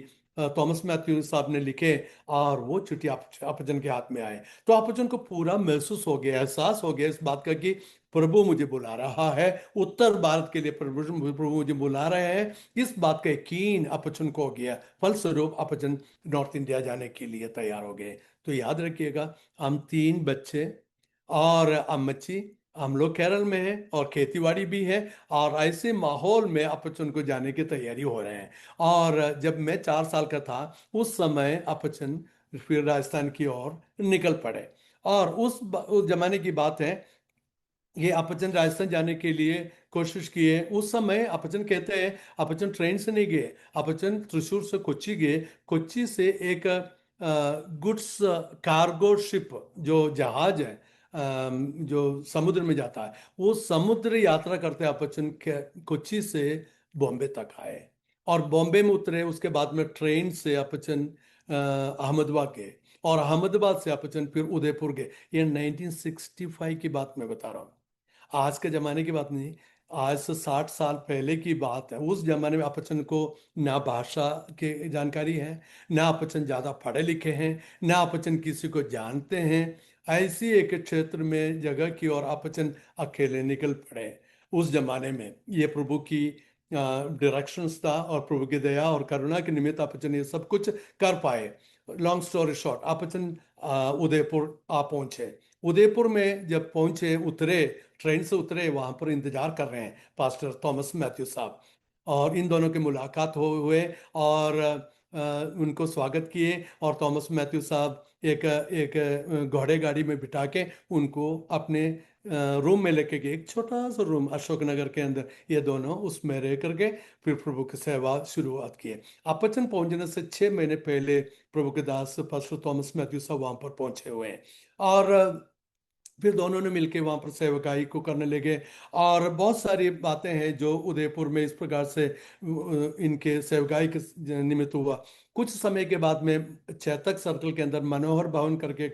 थॉमस मैथ्यू साहब ने लिखे। और वो चिट्ठी अपचन के हाथ में आए। तो अपचन को पूरा महसूस हो गया, एहसास हो गया इस बात का कि प्रभु मुझे बुला रहा है, उत्तर भारत के लिए प्रभु प्रभु मुझे बुला रहे हैं। इस बात का यकीन अपचन को हो गया। फलस्वरूप अपचन नॉर्थ इंडिया जाने के लिए तैयार हो गए। तो याद रखिएगा, हम तीन बच्चे और अम्मची, हम लोग केरल में हैं और खेतीबाड़ी भी है। और ऐसे माहौल में अपचन को जाने की तैयारी हो रहे हैं। और जब मैं 4 साल का था, उस समय अपचन फिर राजस्थान की ओर निकल पड़े। और उस जमाने की बात है, ये अपचन राजस्थान जाने के लिए कोशिश किए। उस समय अपचन कहते हैं, अपचन ट्रेन से नहीं गए, अपचन त्रिशूर से कोच्चि गए। कोच्चि से एक गुड्स कार्गो शिप, जो जहाज है जो समुद्र में जाता है, वो समुद्र यात्रा करते अपचन के कोच्चि से बॉम्बे तक आए। और बॉम्बे में उतरे, उसके बाद में ट्रेन से अपचन अहमदाबाद गए। और अहमदाबाद से अपचन फिर उदयपुर गए। ये 1965 की बात मैं बता रहा हूँ, आज के जमाने की बात नहीं। आज से 60 साल पहले की बात है। उस जमाने में अपचन को ना भाषा के जानकारी है, ना अपचन ज्यादा पढ़े लिखे हैं, ना अपचन किसी को जानते हैं। ऐसी एक क्षेत्र में जगह की और अपचन अकेले निकल पड़े। उस जमाने में ये प्रभु की डायरेक्शंस था, और प्रभु की दया और करुणा के निमित्त अपचन ये सब कुछ कर पाए। लॉन्ग स्टोरी शॉर्ट, अपचन उदयपुर आ पहुंचे। उदयपुर में जब पहुंचे, उतरे, ट्रेन से उतरे, वहां पर इंतजार कर रहे हैं पास्टर थॉमस मैथ्यू साहब। और इन दोनों की मुलाकात हुए और उनको स्वागत किए। और थॉमस मैथ्यू साहब एक एक घोड़े गाड़ी में बिठा के उनको अपने रूम में लेके गए, एक छोटा सा रूम अशोकनगर के अंदर। ये दोनों उसमें रह करके फिर प्रभु की सेवा शुरुआत की। अपचन पहुंचने से 6 महीने पहले प्रभु के दास पास्टर थॉमस मैथ्यू साहब वहां पर पहुंचे हुए हैं। और फिर दोनों ने मिलकर वहां पर सेवकाई को करने लगे। और बहुत सारी बातें हैं जो उदयपुर में इस प्रकार से इनके सेवकाई के निमित्त हुआ। कुछ समय के बाद में चैतक सर्कल के अंदर मनोहर भवन करके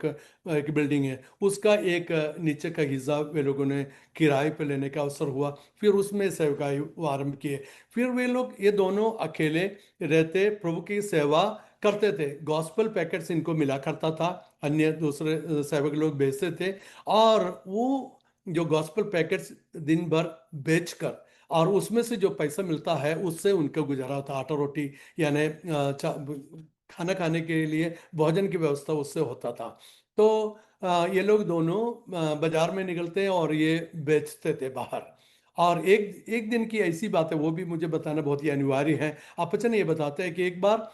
एक बिल्डिंग है, उसका एक नीचे का हिस्सा वे लोगों ने किराए पे लेने का अवसर हुआ। फिर उसमें सेवकाई वो आरंभ किए। फिर वे लोग ये दोनों अकेले रहते प्रभु की सेवा करते थे। गॉस्पल पैकेट्स इनको मिला करता था, अन्य दूसरे सेवक लोग भेजते थे, और वो जो गॉस्पल पैकेट्स दिन भर बेचकर और उसमें से जो पैसा मिलता है उससे उनका गुजारा होता, आटा रोटी यानी खाना खाने के लिए भोजन की व्यवस्था उससे होता था। तो ये लोग दोनों बाजार में निकलते और ये बेचते थे बाहर। और एक एक दिन की ऐसी बात है, वो भी मुझे बताना बहुत ही अनिवार्य है। आपचन ये बताते हैं कि एक बार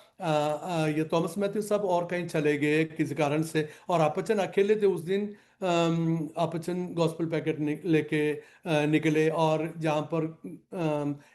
ये थॉमस मैथ्यू साहब और कहीं चले गए किसी कारण से, और आपचन अकेले थे उस दिन। आपचन गॉस्पेल पैकेट लेके निकले, और जहाँ पर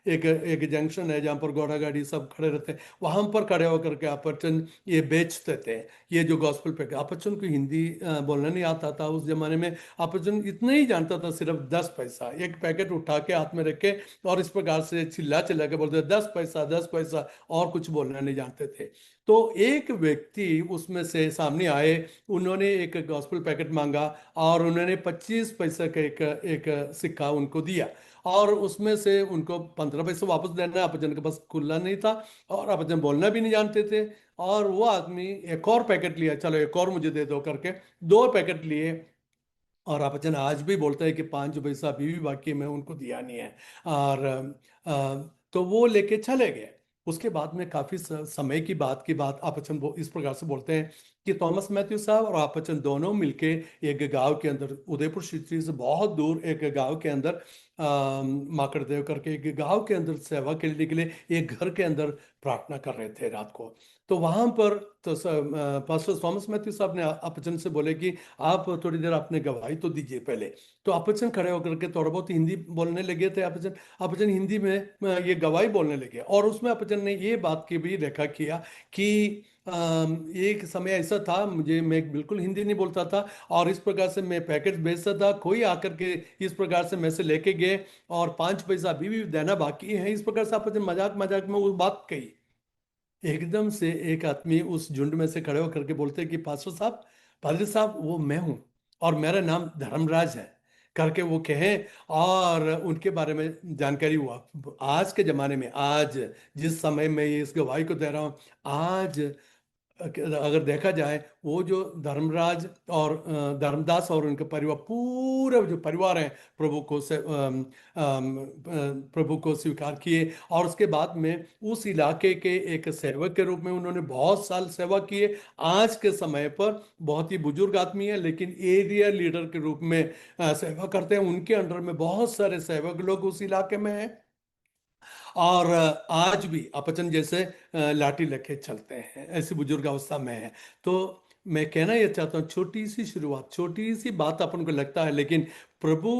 एक एक जंक्शन है जहाँ पर घोड़ा गाड़ी सब खड़े रहते हैं, वहां पर खड़े होकर के आपचन ये बेचते थे। ये जो गॉस्पेल पैकेट, आपचन को हिंदी बोलना नहीं आता था उस जमाने में। आपचन इतना ही जानता था, सिर्फ 10 पैसा एक पैकेट उठा के हाथ में रखे और इस प्रकार से चिल्ला चिल्ला के बोलते 10 पैसा 10 पैसा, और कुछ बोलना नहीं जानते थे। तो एक व्यक्ति उसमें से सामने आए, उन्होंने एक गॉस्पेल पैकेट मांगा और उन्होंने 25 पैसा का एक एक सिक्का उनको दिया, और उसमें से उनको 15 पैसे वापस देना है। आपजन के पास खुला नहीं था और आपजन बोलना भी नहीं जानते थे। और वो आदमी एक और पैकेट लिया, चलो एक और मुझे दे दो करके 2 पैकेट लिए। और आपचन आज भी बोलते हैं कि 5 पैसा अभी भी बाकी है, मैं उनको दिया नहीं है। और तो वो लेके चले गए। उसके बाद में काफी समय की बात आपचन इस प्रकार से बोलते हैं कि थॉमस मैथ्यू साहब और आपचन दोनों मिलके एक गांव के अंदर, उदयपुर सिटी से बहुत दूर एक गांव के अंदर, माकड़देव करके एक गांव के अंदर सेवा करने के लिए एक घर के अंदर प्रार्थना कर रहे थे रात को। तो वहां पर तो पास्टर थॉमस मैथ्यू साहब ने आपचन से बोले कि आप थोड़ी देर अपने गवाही तो दीजिए पहले। तो आपचन खड़े होकर के थोड़ा बहुत हिंदी बोलने लगे थे। आपचन आपचन हिंदी में ये गवाही बोलने लगे, और उसमें आपचन ने ये बात की भी रेखा किया कि एक समय ऐसा था, मैं बिल्कुल हिंदी नहीं बोलता था, और इस प्रकार से मैं पैकेट बेचता था, कोई आकर के इस प्रकार से मैं से लेके गए और 5 पैसा अभी भी देना बाकी है। इस प्रकार से आपने मजाक मजाक में वो बात कही। एकदम से एक आदमी उस झुंड में से खड़े होकर के बोलते हैं कि पास्टर साहब, पादरी साहब, वो मैं हूं और मेरा नाम धर्मराज है करके वो कहे, और उनके बारे में जानकारी हुआ। आज के जमाने में, आज जिस समय में ये इस गवाही को दे रहा हूं, आज अगर देखा जाए, वो जो धर्मराज और धर्मदास और उनके परिवार, पूरा जो परिवार है, प्रभु को स्वीकार किए। और उसके बाद में उस इलाके के एक सेवक के रूप में उन्होंने बहुत साल सेवा किए। आज के समय पर बहुत ही बुजुर्ग आदमी है, लेकिन एरिया लीडर के रूप में सेवा करते हैं। उनके अंडर में बहुत सारे सेवक लोग उस इलाके में हैं, और आज भी अपचन जैसे लाठी लेके चलते हैं, ऐसी बुजुर्ग अवस्था में है। तो मैं कहना यह चाहता हूँ, छोटी सी शुरुआत, छोटी सी बात अपन को लगता है, लेकिन प्रभु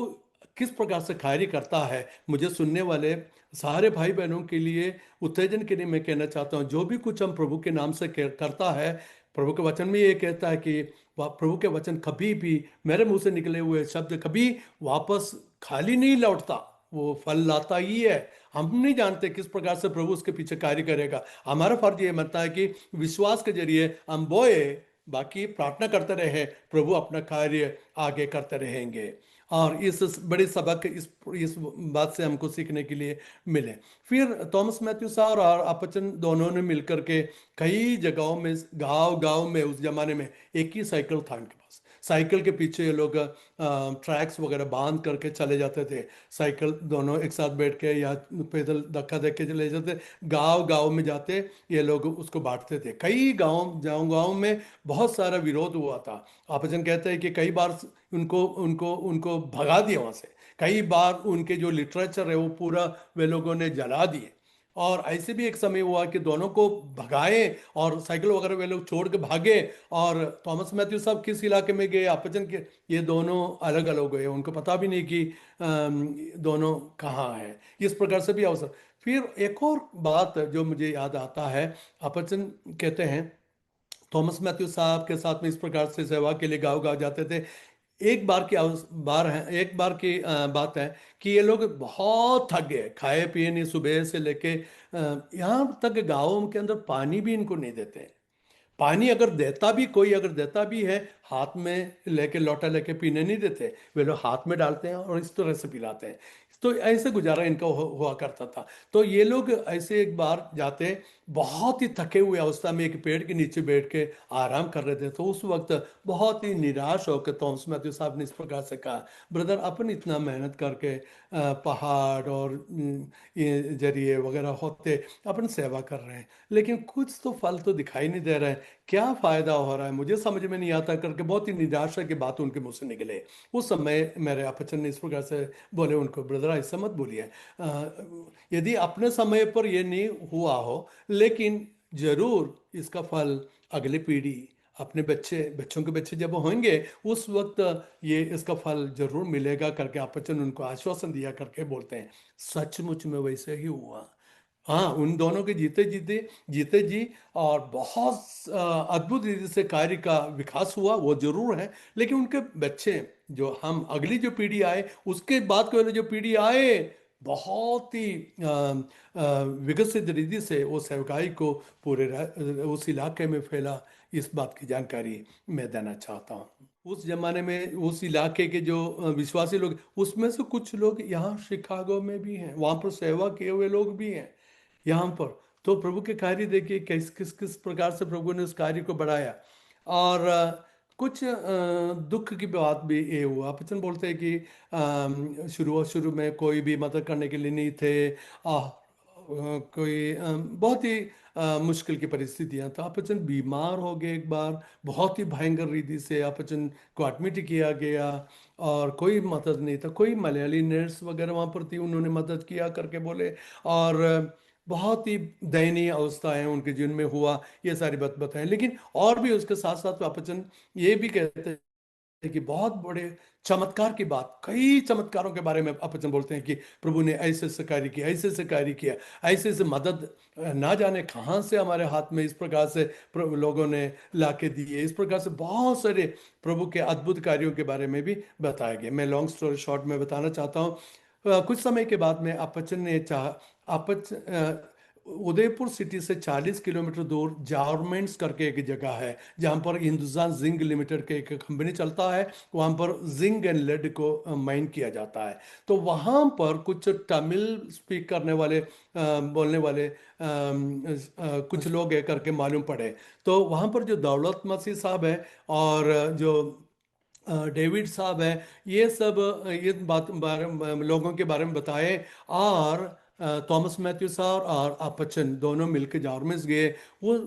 किस प्रकार से कार्य करता है, मुझे सुनने वाले सारे भाई बहनों के लिए उत्तेजन के लिए मैं कहना चाहता हूँ, जो भी कुछ हम प्रभु के नाम से करता है, प्रभु के वचन में ये कहता है कि प्रभु के वचन कभी भी, मेरे मुंह से निकले हुए शब्द कभी वापस खाली नहीं लौटता, वो फल लाता ही है। हम नहीं जानते किस प्रकार से प्रभु उसके पीछे कार्य करेगा। हमारा फर्ज ये बनता है कि विश्वास के जरिए हम बोए, बाकी प्रार्थना करते रहे, प्रभु अपना कार्य आगे करते रहेंगे। और इस बड़ी सबक इस बात से हमको सीखने के लिए मिले। फिर थॉमस मैथ्यू साहब और अपचन दोनों ने मिलकर के कई जगहों में, गांव गांव में, उस जमाने में एक ही साइकिल था उनके पास। साइकिल के पीछे ये लोग ट्रैक्स वगैरह बांध करके चले जाते थे। साइकिल दोनों एक साथ बैठ के या पैदल धक्का दे के चले जाते, गांव गांव में जाते, ये लोग उसको बांटते थे। कई गांव गांव में बहुत सारा विरोध हुआ था। आपचन कहते हैं कि कई बार उनको उनको उनको भगा दिया वहां से। कई बार उनके जो लिटरेचर है वो पूरा वे लोगों ने जला दिए। और ऐसे भी एक समय हुआ कि दोनों को भगाए और साइकिल वगैरह वे लोग छोड़ के भागे। और थॉमस मैथ्यू साहब किस इलाके में गए, आपचन के ये दोनों अलग अलग गए, उनको पता भी नहीं कि दोनों कहाँ है। इस प्रकार से भी अवसर। फिर एक और बात जो मुझे याद आता है, आपचन कहते हैं थॉमस मैथ्यू साहब के साथ में इस प्रकार से सेवा के लिए गांव गांव जाते थे। एक बार की बार है, एक बार की बात है कि ये लोग बहुत थक गए, खाए पिए नहीं, सुबह से लेके यहाँ तक गाँवों के अंदर पानी भी इनको नहीं देते। पानी अगर देता भी, कोई अगर देता भी है, हाथ में लेके, लोटा लेके पीने नहीं देते, वे लोग हाथ में डालते हैं और इस तरह से पिलाते हैं। तो ऐसे गुजारा इनका हुआ करता था। तो ये लोग ऐसे एक बार जाते, बहुत ही थके हुए अवस्था में एक पेड़ के नीचे बैठ के आराम कर रहे थे, तो उस वक्त बहुत ही निराश होकर थॉमस मैथ्यू साहब ने इस प्रकार से कहा, ब्रदर अपन इतना मेहनत करके पहाड़ और ये जरिए वगैरह होते अपन सेवा कर रहे हैं, लेकिन कुछ तो फल तो दिखाई नहीं दे रहा है, क्या फायदा हो रहा है, मुझे समझ में नहीं आता, करके बहुत ही निराशा की बात उनके मुंह से निकले। उस समय मेरे अपचन ने इस प्रकार से बोले उनको, ब्रदर ऐसा मत बोलिए, यदि अपने समय पर ये नहीं हुआ हो, लेकिन जरूर इसका फल अगली पीढ़ी, अपने बच्चे, बच्चों के बच्चे जब होंगे, उस वक्त ये इसका फल जरूर मिलेगा, करके अपचन उनको आश्वासन दिया करके बोलते हैं। सचमुच में वैसे ही हुआ। हाँ, उन दोनों के जीते जीते जीते जी, और बहुत अद्भुत रीति से कार्य का विकास हुआ, वो जरूर है, लेकिन उनके बच्चे, जो हम अगली जो पीढ़ी आए, उसके बाद के वाले जो पीढ़ी आए, बहुत ही विकसित रीति से वो सेवकाई को पूरे उस इलाके में फैला। इस बात की जानकारी मैं देना चाहता हूँ। उस जमाने में उस इलाके के जो विश्वासी लोग, उसमें से कुछ लोग यहाँ शिकागो में भी हैं, वहाँ पर सेवा किए हुए लोग भी हैं यहाँ पर। तो प्रभु के कार्य देखिए, किस किस किस प्रकार से प्रभु ने उस कार्य को बढ़ाया। और कुछ दुख की बात भी ये हुआ, बच्चन बोलते हैं कि शुरू में कोई भी मदद करने के लिए नहीं थे, कोई बहुत ही मुश्किल की परिस्थितियां, तो आपचन बीमार हो गए एक बार, बहुत ही भयंकर रीति से आपचन को एडमिट किया गया, और कोई मदद नहीं था, कोई मलयाली नर्स वगैरह वहाँ पर थी, उन्होंने मदद किया करके बोले। और बहुत ही दयनीय अवस्था है उनके जीवन में हुआ, ये सारी बात बताएं। लेकिन और भी उसके साथ साथ वापचन ये भी कहते हैं कि बहुत बड़े चमत्कार की बात, कई चमत्कारों के बारे में अपचन बोलते हैं कि प्रभु ने ऐसे ऐसे कार्य किया, ऐसे ऐसे कार्य किया, ऐसे ऐसे मदद ना जाने कहाँ से हमारे हाथ में इस प्रकार से लोगों ने लाके दिए। इस प्रकार से बहुत सारे प्रभु के अद्भुत कार्यों के बारे में भी बताया गया। मैं लॉन्ग स्टोरी शॉर्ट में बताना चाहता हूँ। कुछ समय के बाद में अपचन ने अपच उदयपुर सिटी से 40 किलोमीटर दूर जारमेंट्स करके एक जगह है, जहाँ पर हिंदुस्तान जिंक लिमिटेड के एक कंपनी चलता है, वहाँ पर जिंक एंड लेड को माइन किया जाता है। तो वहाँ पर कुछ तमिल स्पीक करने वाले, बोलने वाले कुछ लोग है करके मालूम पड़े। तो वहाँ पर जो दौलत मसीह साहब है, और जो डेविड साहब है, ये सब ये लोगों के बारे में बताए। और थॉमस मैथ्यू साहब और अपचन दोनों मिलकर जारमेंस गए। वो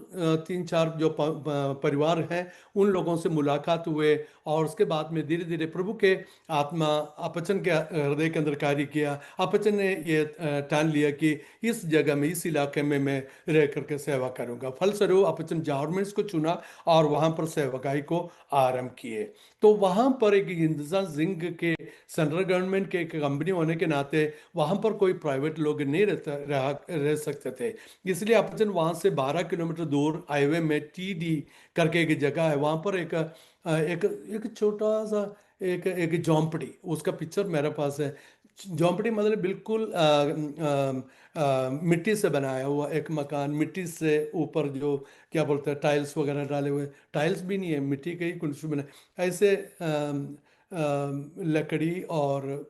तीन चार जो परिवार हैं, उन लोगों से मुलाकात हुए, और उसके बाद में धीरे धीरे प्रभु के आत्मा अपचन के हृदय के अंदर कार्य किया। अपचन ने ये ठान लिया कि इस जगह में, इस इलाके में मैं रह करके सेवा करूंगा। फलस्वरूप अपचन जारमेंट्स को चुना और वहां पर सेवकाई को आरंभ किए। तो वहां पर एक हिंदुस्तान जिंक के सेंट्रल गवर्नमेंट के एक कंपनी होने के नाते वहां पर कोई प्राइवेट लोग नहीं रह सकते थे। इसलिए अपचन वहां से 12 किलोमीटर दूर हाईवे में टीडी करके एक जगह है, वहां पर एक एक छोटा सा एक एक झोंपड़ी, उसका पिक्चर मेरे पास है। झोंपड़ी मतलब बिल्कुल मिट्टी से बनाया हुआ एक मकान, मिट्टी से ऊपर जो क्या बोलते हैं टाइल्स वगैरह डाले हुए, टाइल्स भी नहीं है, मिट्टी के ही कुछ बने ऐसे, लकड़ी और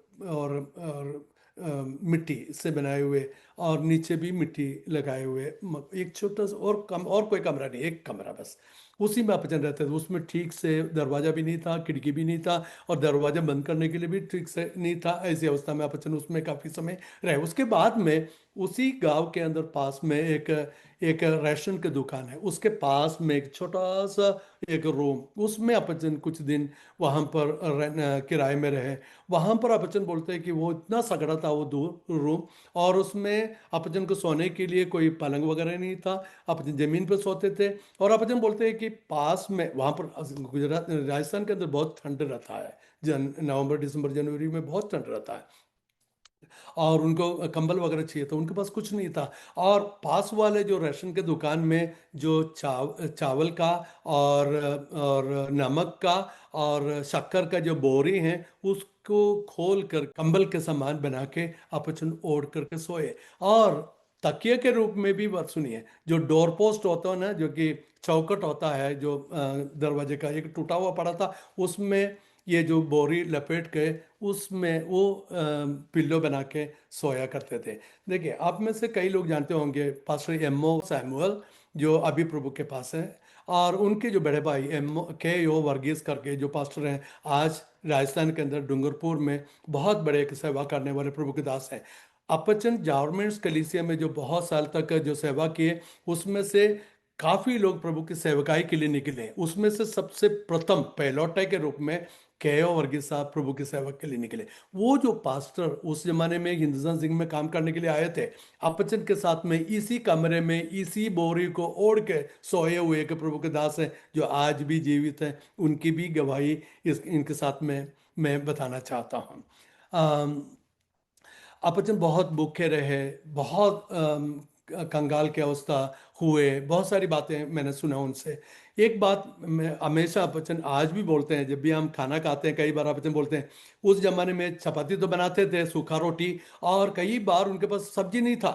मिट्टी से बनाए हुए, और नीचे भी मिट्टी लगाए हुए, एक छोटा सा और कम, और कोई कमरा नहीं, एक कमरा बस, उसी में अपचन रहते थे। उसमें ठीक से दरवाजा भी नहीं था, खिड़की भी नहीं था, और दरवाजा बंद करने के लिए भी ठीक से नहीं था। ऐसी अवस्था में अपचन उसमें काफी समय रहे। उसके बाद में उसी गांव के अंदर पास में एक एक राशन की दुकान है, उसके पास में एक छोटा सा एक रूम, उसमें अपचन कुछ दिन वहां पर किराए में रहे। वहां पर अपचन बोलते हैं कि वो इतना सगड़ा था वो दूर रूम, और उसमें अपचन को सोने के लिए कोई पलंग वगैरह नहीं था, अपचन जमीन पर सोते थे। और अपचन बोलते हैं कि पास में वहां पर, गुजरात राजस्थान के अंदर बहुत ठंड रहता है, नवंबर दिसंबर जनवरी में बहुत ठंड रहता है, और उनको कंबल वगैरह चाहिए, तो उनके पास कुछ नहीं था। और पास वाले जो राशन के दुकान में जो चावल का और नमक का और शक्कर का जो बोरी है, उसको खोल कर कंबल के सामान बना के अपचन ओढ़ करके सोए। और तकिए के रूप में भी बात सुनिए, जो डोर पोस्ट होता है ना, जो कि चौकट होता है, जो दरवाजे का एक टूटा हुआ पड़ा था, उसमें ये जो बोरी लपेट के उसमें वो पिल्लो बना के सोया करते थे। देखिए, आप में से कई लोग जानते होंगे पास्टर एमओ सैमुअल, जो अभी प्रभु के पास है, और उनके जो बड़े भाई एम के ओ वर्गीस करके जो पास्टर हैं, आज राजस्थान के अंदर डूंगरपुर में बहुत बड़े एक सेवा करने वाले प्रभु के दास हैं। अपचन जारमेंट्स कलीसिया में जो बहुत साल तक जो सेवा किए, उसमें से काफी लोग प्रभु की सेवकाई के लिए निकले। उसमें से सबसे प्रथम पहलौठा के रूप में केओ वर्गीस साहब प्रभु की सेवा के लिए निकले। वो जो पास्टर उस जमाने में हिंदुस्तान सिंह में काम करने के लिए आए थे, अपचन के साथ में इसी कमरे में इसी बोरी को ओढ़ के सोए हुए के प्रभु के दास हैं, जो आज भी जीवित हैं। उनकी भी गवाही इनके साथ में मैं बताना चाहता हूँ। अपचन बहुत भूखे रहे, बहुत कंगाल की अवस्था हुए, बहुत सारी बातें मैंने सुना उनसे। एक बात मैं हमेशा अपचन आज भी बोलते हैं, जब भी हम खाना खाते हैं कई बार अपचन बोलते हैं, उस जमाने में चपाती तो बनाते थे, सूखा रोटी, और कई बार उनके पास सब्जी नहीं था।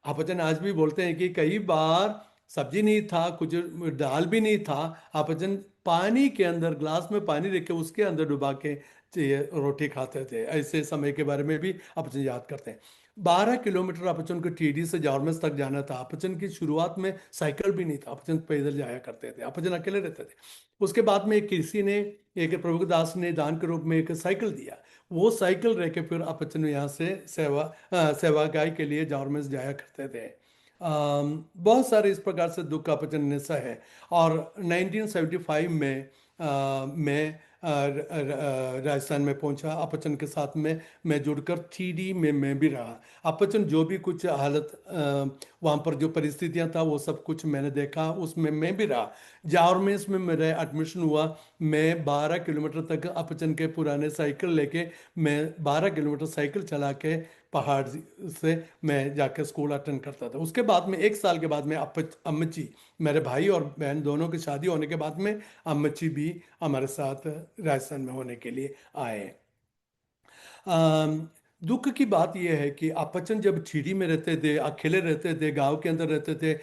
अपचन आज भी बोलते हैं कि कई बार सब्जी नहीं था, कुछ दाल भी नहीं था। अपचन पानी के अंदर ग्लास में पानी रख के उसके अंदर डुबा के ये रोटी खाते थे। ऐसे समय के बारे में भी अपचन याद करते हैं। 12 किलोमीटर अपचन को टीडी से जॉर्मेंस तक जाना था। अपचन की शुरुआत में साइकिल भी नहीं था, अपचन पैदल जाया करते थे, अपचन अकेले रहते थे। उसके बाद में किसी ने, एक प्रभुदास ने दान के रूप में एक साइकिल दिया। वो साइकिल रह के फिर अपचन यहाँ से सेवागाई के लिए जॉर्मेंस जाया करते थे। बहुत सारे इस प्रकार से दुख अपचन ने सहे। और 1975 में मैं राजस्थान में पहुंचा। अपचन के साथ में मैं जुड़कर थीडी में मैं भी रहा। अपचन जो भी कुछ हालत वहाँ पर जो परिस्थितियां था, वो सब कुछ मैंने देखा, उसमें मैं भी रहा। जारमेंस में मेरा एडमिशन हुआ। मैं 12 किलोमीटर तक अपचन के पुराने साइकिल लेके, मैं 12 किलोमीटर साइकिल चला के पहाड़ से मैं जाके स्कूल अटेंड करता था। उसके बाद में 1 साल के बाद में अम्मची, मेरे भाई और बहन दोनों की शादी होने के बाद में अम्मची भी हमारे साथ राजस्थान में होने के लिए आए। दुख की बात यह है कि अपचन जब छिड़ी में रहते थे, अकेले रहते थे, गांव के अंदर रहते थे,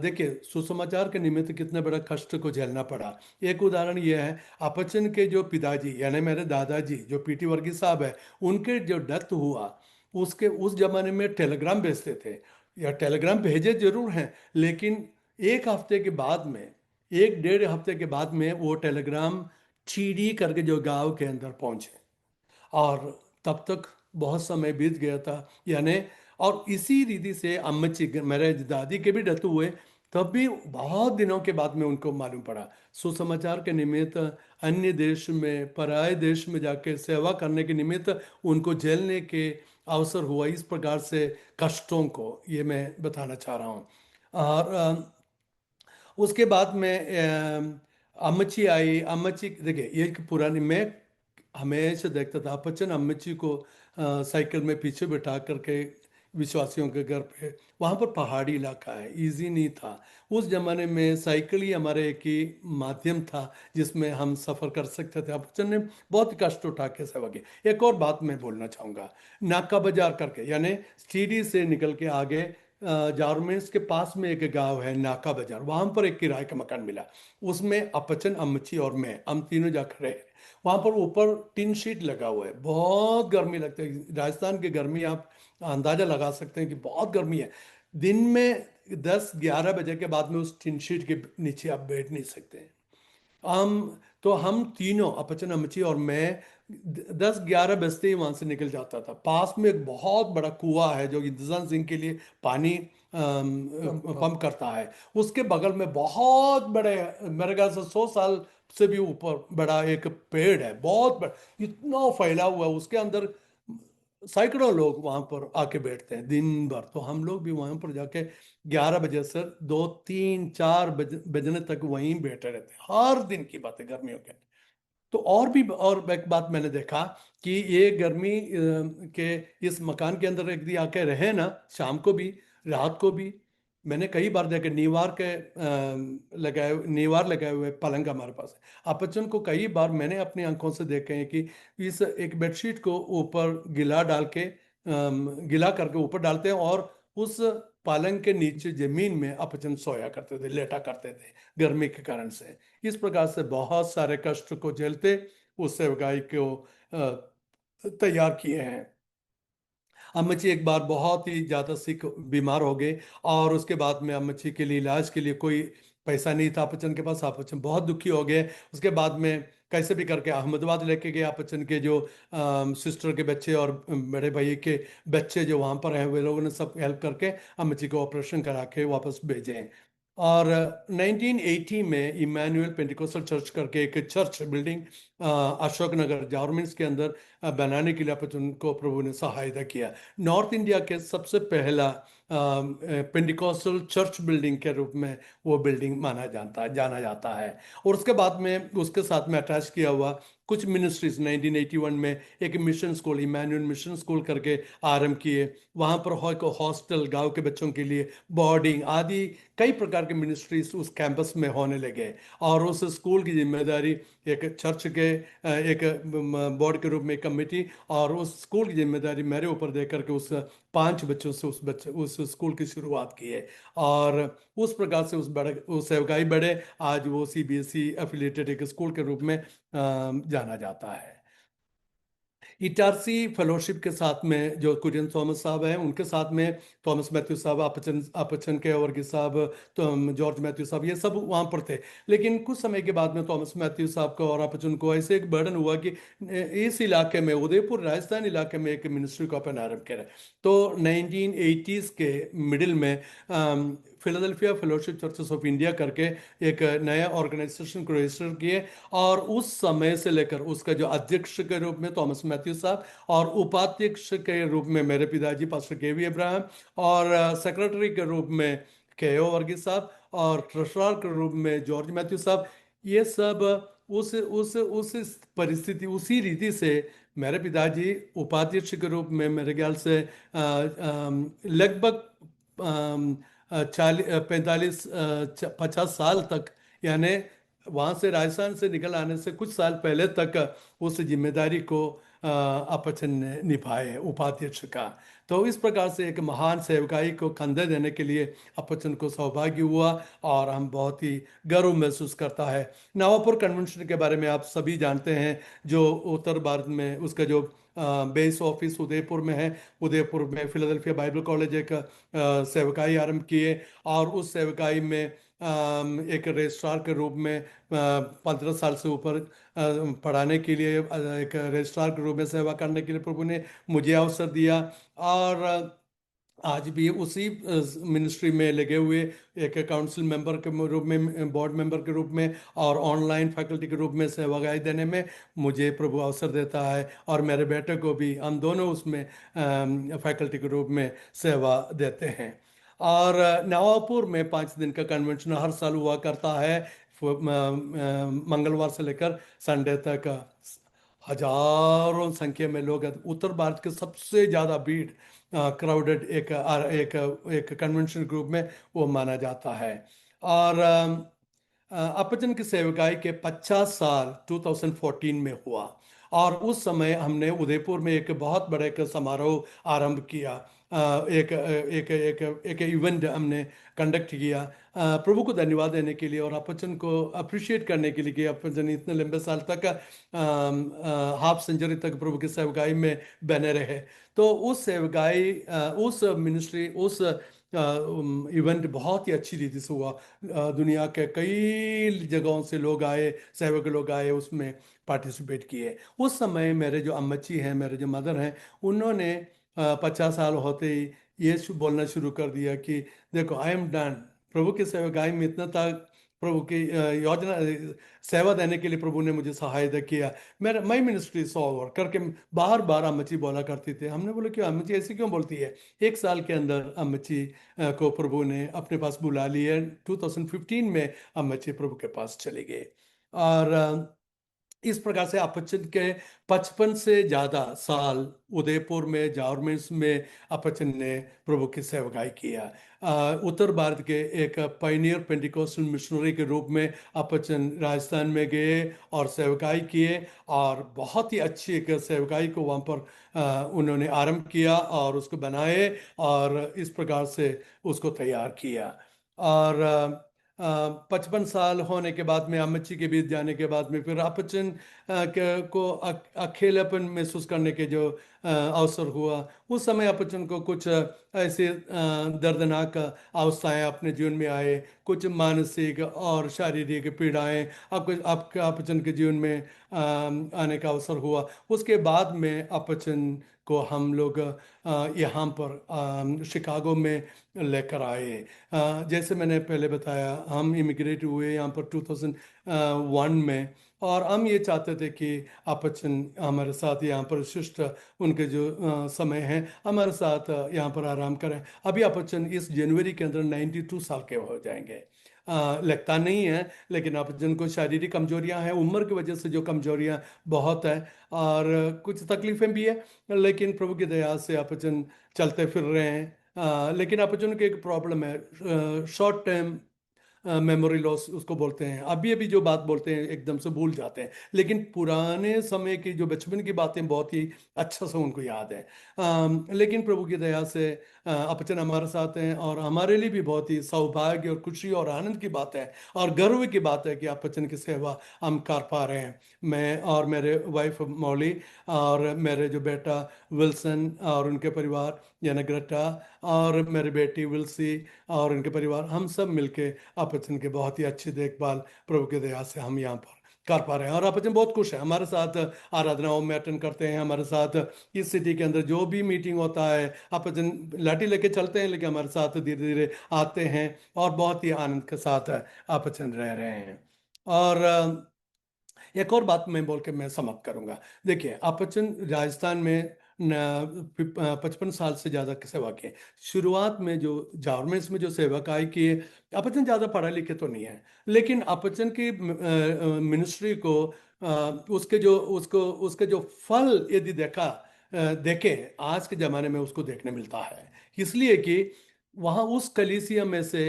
देखिए सुसमाचार के निमित्त कितने बड़ा कष्ट को झेलना पड़ा। एक उदाहरण यह है, अपचन के जो पिताजी यानी मेरे दादाजी जो पीटी वर्गीस साहब है, उनके जो डेथ हुआ, उसके उस जमाने में टेलीग्राम भेजते थे, या टेलीग्राम भेजे जरूर हैं, लेकिन एक हफ्ते के बाद में, 1 डेढ़ हफ्ते के बाद में वो टेलीग्राम चीड़ी करके जो गांव के अंदर पहुंचे, और तब तक बहुत समय बीत गया था। यानी, और इसी रीति से अम्मची मेरे दादी के भी डेथ हुए, तब भी बहुत दिनों के बाद में उनको मालूम पड़ा। सुसमाचार के निमित्त अन्य देश में, पराये देश में जाके सेवा करने के निमित्त उनको झेलने के अवसर हुआ। इस प्रकार से कष्टों को ये मैं बताना चाह रहा हूँ। और उसके बाद में अम्मची आई। अम्मची देखिए, ये एक पुरानी, मैं हमेशा देखता था बच्चन अम्मची को साइकिल में पीछे बिठा करके विश्वासियों के घर पे। वहाँ पर पहाड़ी इलाका है, इजी नहीं था उस जमाने में। साइकिल ही हमारे एक ही माध्यम था जिसमें हम सफ़र कर सकते थे। बच्चन ने बहुत कष्ट उठा के सेवा की। एक और बात मैं बोलना चाहूँगा, नाका बाजार करके, यानी सीढ़ी से निकल के आगे जारमेंस के पास में एक गांव है नाका बाजार, वहां पर एक किराए का मकान मिला। उसमें अपचन, अम्मची और मैं, हम तीनों जाकर रहे। वहां पर ऊपर टिन शीट लगा हुआ है, बहुत गर्मी लगती है। राजस्थान की गर्मी आप अंदाजा लगा सकते हैं कि बहुत गर्मी है। दिन में 10-11 बजे के बाद में उस टिन शीट के नीचे आप बैठ नहीं सकते। हम तीनों, अपचन, अमची और मैं, 10-11 बजते ही वहां से निकल जाता था। पास में एक बहुत बड़ा कुआं है जो इंतजाम सिंह के लिए पानी पंप करता है। उसके बगल में बहुत बड़े, मेरे ख्याल से 100 साल से भी ऊपर बड़ा एक पेड़ है, बहुत बड़ा, इतना फैला हुआ है। उसके अंदर सैकड़ों लोग वहां पर आके बैठते हैं दिन भर। तो हम लोग भी वहां पर जाके 11 बजे से 2-3-4 बजने तक वहीं बैठे रहते हैं। हर दिन की बात है, गर्मियों के। तो और एक बात मैंने देखा कि ये गर्मी के इस मकान के अंदर एक दिन आके रहे ना, शाम को भी, रात को भी। मैंने कई बार देखे नीवार लगाए हुए पलंग हमारे पास है। अपचन को कई बार मैंने अपनी आंखों से देखे हैं कि इस एक बेडशीट को ऊपर गिला डाल के, गिला करके ऊपर डालते हैं, और उस पलंग के नीचे जमीन में अपचन सोया करते थे, लेटा करते थे गर्मी के कारण से। इस प्रकार से बहुत सारे कष्ट को झेलते उस सेवकाई को तैयार किए हैं। अम्मची एक बार बहुत ही ज्यादा सिक बीमार हो गए, और उसके बाद में अम्मची के लिए इलाज के लिए कोई पैसा नहीं था अपचन के पास। अपचन बहुत दुखी हो गए। उसके बाद में कैसे भी करके अहमदाबाद लेके गए अपचन के जो सिस्टर के बच्चे और बड़े भाई के बच्चे जो वहां पर हैं, वे लोगों ने सब हेल्प करके अम्मची को ऑपरेशन करा के वापस भेजे। और 1980 में इमैनुअल पेंटिकोस्टल चर्च करके एक चर्च बिल्डिंग अशोक नगर जॉर्मेंट्स के अंदर बनाने के लिए उनको प्रभु ने सहायता किया। नॉर्थ इंडिया के सबसे पहला पेंटिकोस्टल चर्च बिल्डिंग के रूप में वो बिल्डिंग जाना जाता है। और उसके बाद में उसके साथ में अटैच किया हुआ कुछ मिनिस्ट्रीज 1981 में एक mission school, Emmanuel mission school करके आरंभ किए। वहां पर हॉस्टल, गांव के बच्चों के लिए बोर्डिंग आदि कई प्रकार के मिनिस्ट्रीज उस कैंपस में होने लगे। और उस स्कूल की जिम्मेदारी एक चर्च के एक बोर्ड के रूप में कमेटी, और उस स्कूल की जिम्मेदारी मेरे ऊपर दे करके उस 5 बच्चों से उस स्कूल की शुरुआत की है। और उस प्रकार से उस सेवकाई बड़े, आज वो सीबीएसई एफिलिएटेड एक स्कूल के रूप में जाना जाता है। इटारसी फेलोशिप के साथ में जो कुरियन थॉमस साहब हैं, उनके साथ में थॉमस मैथ्यू साहब, अपचन अपचन के वर्गीस साहब, तो जॉर्ज मैथ्यू साहब, ये सब वहाँ पर थे। लेकिन कुछ समय के बाद में थॉमस मैथ्यू साहब को और अपचन को ऐसे एक बर्डन हुआ कि इस इलाके में, उदयपुर राजस्थान इलाके में एक मिनिस्ट्री को अपन आरंभ करें। तो 1980s के मिडिल में Philadelphia fellowship churches of India करके एक नया ऑर्गेनाइजेशन को रजिस्टर किए। और उस समय से लेकर उसका जो अध्यक्ष के रूप में थॉमस मैथ्यू साहब, और उपाध्यक्ष के रूप में मेरे पिताजी पास्टर केवी अब्राहम, और सेक्रेटरी के रूप में केओ वर्गीस साहब, और ट्रेजरर के रूप में जॉर्ज मैथ्यू साहब, ये सब उस परिस्थिति, उसी रीति से मेरे पिताजी उपाध्यक्ष के रूप में मेरे ख्याल से लगभग 45 50 साल तक, यानी वहां से राजस्थान से निकल आने से कुछ साल पहले तक उस जिम्मेदारी को अपचन ने निभाए, उपाध्यक्ष का। तो इस प्रकार से एक महान सेवकाई को कंधे देने के लिए अपचन को सौभाग्य हुआ, और हम बहुत ही गर्व महसूस करता है। नवापुर कन्वेंशन के बारे में आप सभी जानते हैं, जो उत्तर भारत में उसका जो बेस ऑफिस उदयपुर में है। उदयपुर में फिलाडेल्फिया बाइबल कॉलेज एक सेवकाई आरंभ किए, और उस सेवकाई में एक रजिस्ट्रार के रूप में 15 साल से ऊपर पढ़ाने के लिए, एक रजिस्ट्रार के रूप में सेवा करने के लिए प्रभु ने मुझे अवसर दिया। और आज भी उसी मिनिस्ट्री में लगे हुए एक काउंसिल मेंबर के रूप में, बोर्ड मेंबर के रूप में, और ऑनलाइन फैकल्टी के रूप में सेवाएं देने में मुझे प्रभु अवसर देता है। और मेरे बेटे को भी, हम दोनों उसमें फैकल्टी के रूप में सेवा देते हैं। और नवापुर में 5 दिन का कन्वेंशन हर साल हुआ करता है, मंगलवार से लेकर संडे तक। हजारों संख्या में लोग, उत्तर भारत के सबसे ज्यादा भीड़ क्राउडेड एक कन्वेंशन ग्रुप में वो माना जाता है। और अपचन की सेवकाई के 50 साल 2014 में हुआ, और उस समय हमने उदयपुर में एक बहुत बड़े एक समारोह आरंभ किया। एक एक एक एक इवेंट हमने कंडक्ट किया, प्रभु को धन्यवाद देने के लिए और अपचन को अप्रिशिएट करने के लिए कि अपचन इतने लंबे साल तक हाफ सेंचुरी तक प्रभु की सेवकाई में बने रहे। तो उस सेवकाई, उस मिनिस्ट्री, उस इवेंट बहुत ही अच्छी रीति से हुआ। दुनिया के कई जगहों से लोग आए, सेवक लोग आए, उसमें पार्टिसिपेट किए। उस समय मेरे जो अम्मची हैं, मेरे जो मदर हैं, उन्होंने 50 साल होते ही ये बोलना शुरू कर दिया कि देखो, आई एम डन। प्रभु की सेवकाई में इतना तक प्रभु की योजना सेवा देने के लिए प्रभु ने मुझे सहायता किया। मेरा माई मिनिस्ट्री सो ओवर करके बार बार अम्मची बोला करती थी। हमने बोला कि अम्मची ऐसी क्यों बोलती है। 1 साल के अंदर अम्मची को प्रभु ने अपने पास बुला लिया। 2015 में अम्मची प्रभु के पास चले गए। और इस प्रकार से अपचन के 55 से ज्यादा साल उदयपुर में, जॉर्मेंट्स में अपचन ने प्रभु की सेवकाई किया। उत्तर भारत के एक पायनियर पेंटिकोस्टल मिशनरी के रूप में अपचन राजस्थान में गए और सेवकाई किए, और बहुत ही अच्छी एक सेवकाई को वहाँ पर उन्होंने आरंभ किया और उसको बनाए और इस प्रकार से उसको तैयार किया। और 55 साल होने के बाद में, अम्मची के बीच जाने के बाद में, फिर अपचन को अकेलापन महसूस करने के जो अवसर हुआ, उस समय अपचन को कुछ ऐसे दर्दनाक अवस्थाएं अपने जीवन में आए, कुछ मानसिक और शारीरिक पीड़ाएं आपको आपका अपचन के जीवन में आने का अवसर हुआ। उसके बाद में अपचन को हम लोग यहाँ पर शिकागो में लेकर आए। जैसे मैंने पहले बताया, हम इमिग्रेट हुए यहाँ पर 2001 में, और हम ये चाहते थे कि अपचन हमारे साथ यहाँ पर शिष्ट उनके जो समय हैं हमारे साथ यहाँ पर आराम करें। अभी अपचन इस जनवरी के अंदर 92 साल के हो जाएंगे। लगता नहीं है, लेकिन अपचन को शारीरिक कमजोरियां हैं, उम्र की वजह से जो कमजोरियां बहुत है, और कुछ तकलीफें भी है, लेकिन प्रभु की दया से अपचन चलते फिर रहे हैं। लेकिन अपचन की एक प्रॉब्लम है, शॉर्ट टर्म मेमोरी लॉस उसको बोलते हैं। अभी अभी जो बात बोलते हैं एकदम से भूल जाते हैं, लेकिन पुराने समय की जो बचपन की बातें बहुत ही अच्छा से उनको याद है। लेकिन प्रभु की दया से अपचन हमारे साथ हैं, और हमारे लिए भी बहुत ही सौभाग्य और खुशी और आनंद की बात है और गर्व की बात है कि अपचन की सेवा हम कर पा रहे हैं। मैं और मेरे वाइफ मौली और मेरे जो बेटा विल्सन और उनके परिवार यानी ग्रेटा, और मेरी बेटी विल्सी और उनके परिवार, हम सब मिलके आपचन के बहुत ही अच्छी देखभाल प्रभु की दया से हम यहाँ पर कर पा रहे हैं। और आपचन बहुत खुश है, हमारे साथ आराधनाओं में अटेंड करते हैं, हमारे साथ इस सिटी के अंदर जो भी मीटिंग होता है आपचन लाठी लेके चलते हैं, लेकिन हमारे साथ धीरे धीरे आते हैं और बहुत ही आनंद के साथ आपचन रह रहे हैं। और एक और बात मैं बोल के मैं समाप्त करूंगा। देखिए, आपचन राजस्थान में 55 साल से ज़्यादा की सेवा की है। शुरुआत में जो गारमेंट्स में जो सेवकाई की है, आपचन ज़्यादा पढ़े लिखे तो नहीं है, लेकिन आपचन की मिनिस्ट्री को उसके जो फल यदि देखें आज के ज़माने में उसको देखने मिलता है। इसलिए कि वहाँ उस कलीसिया में से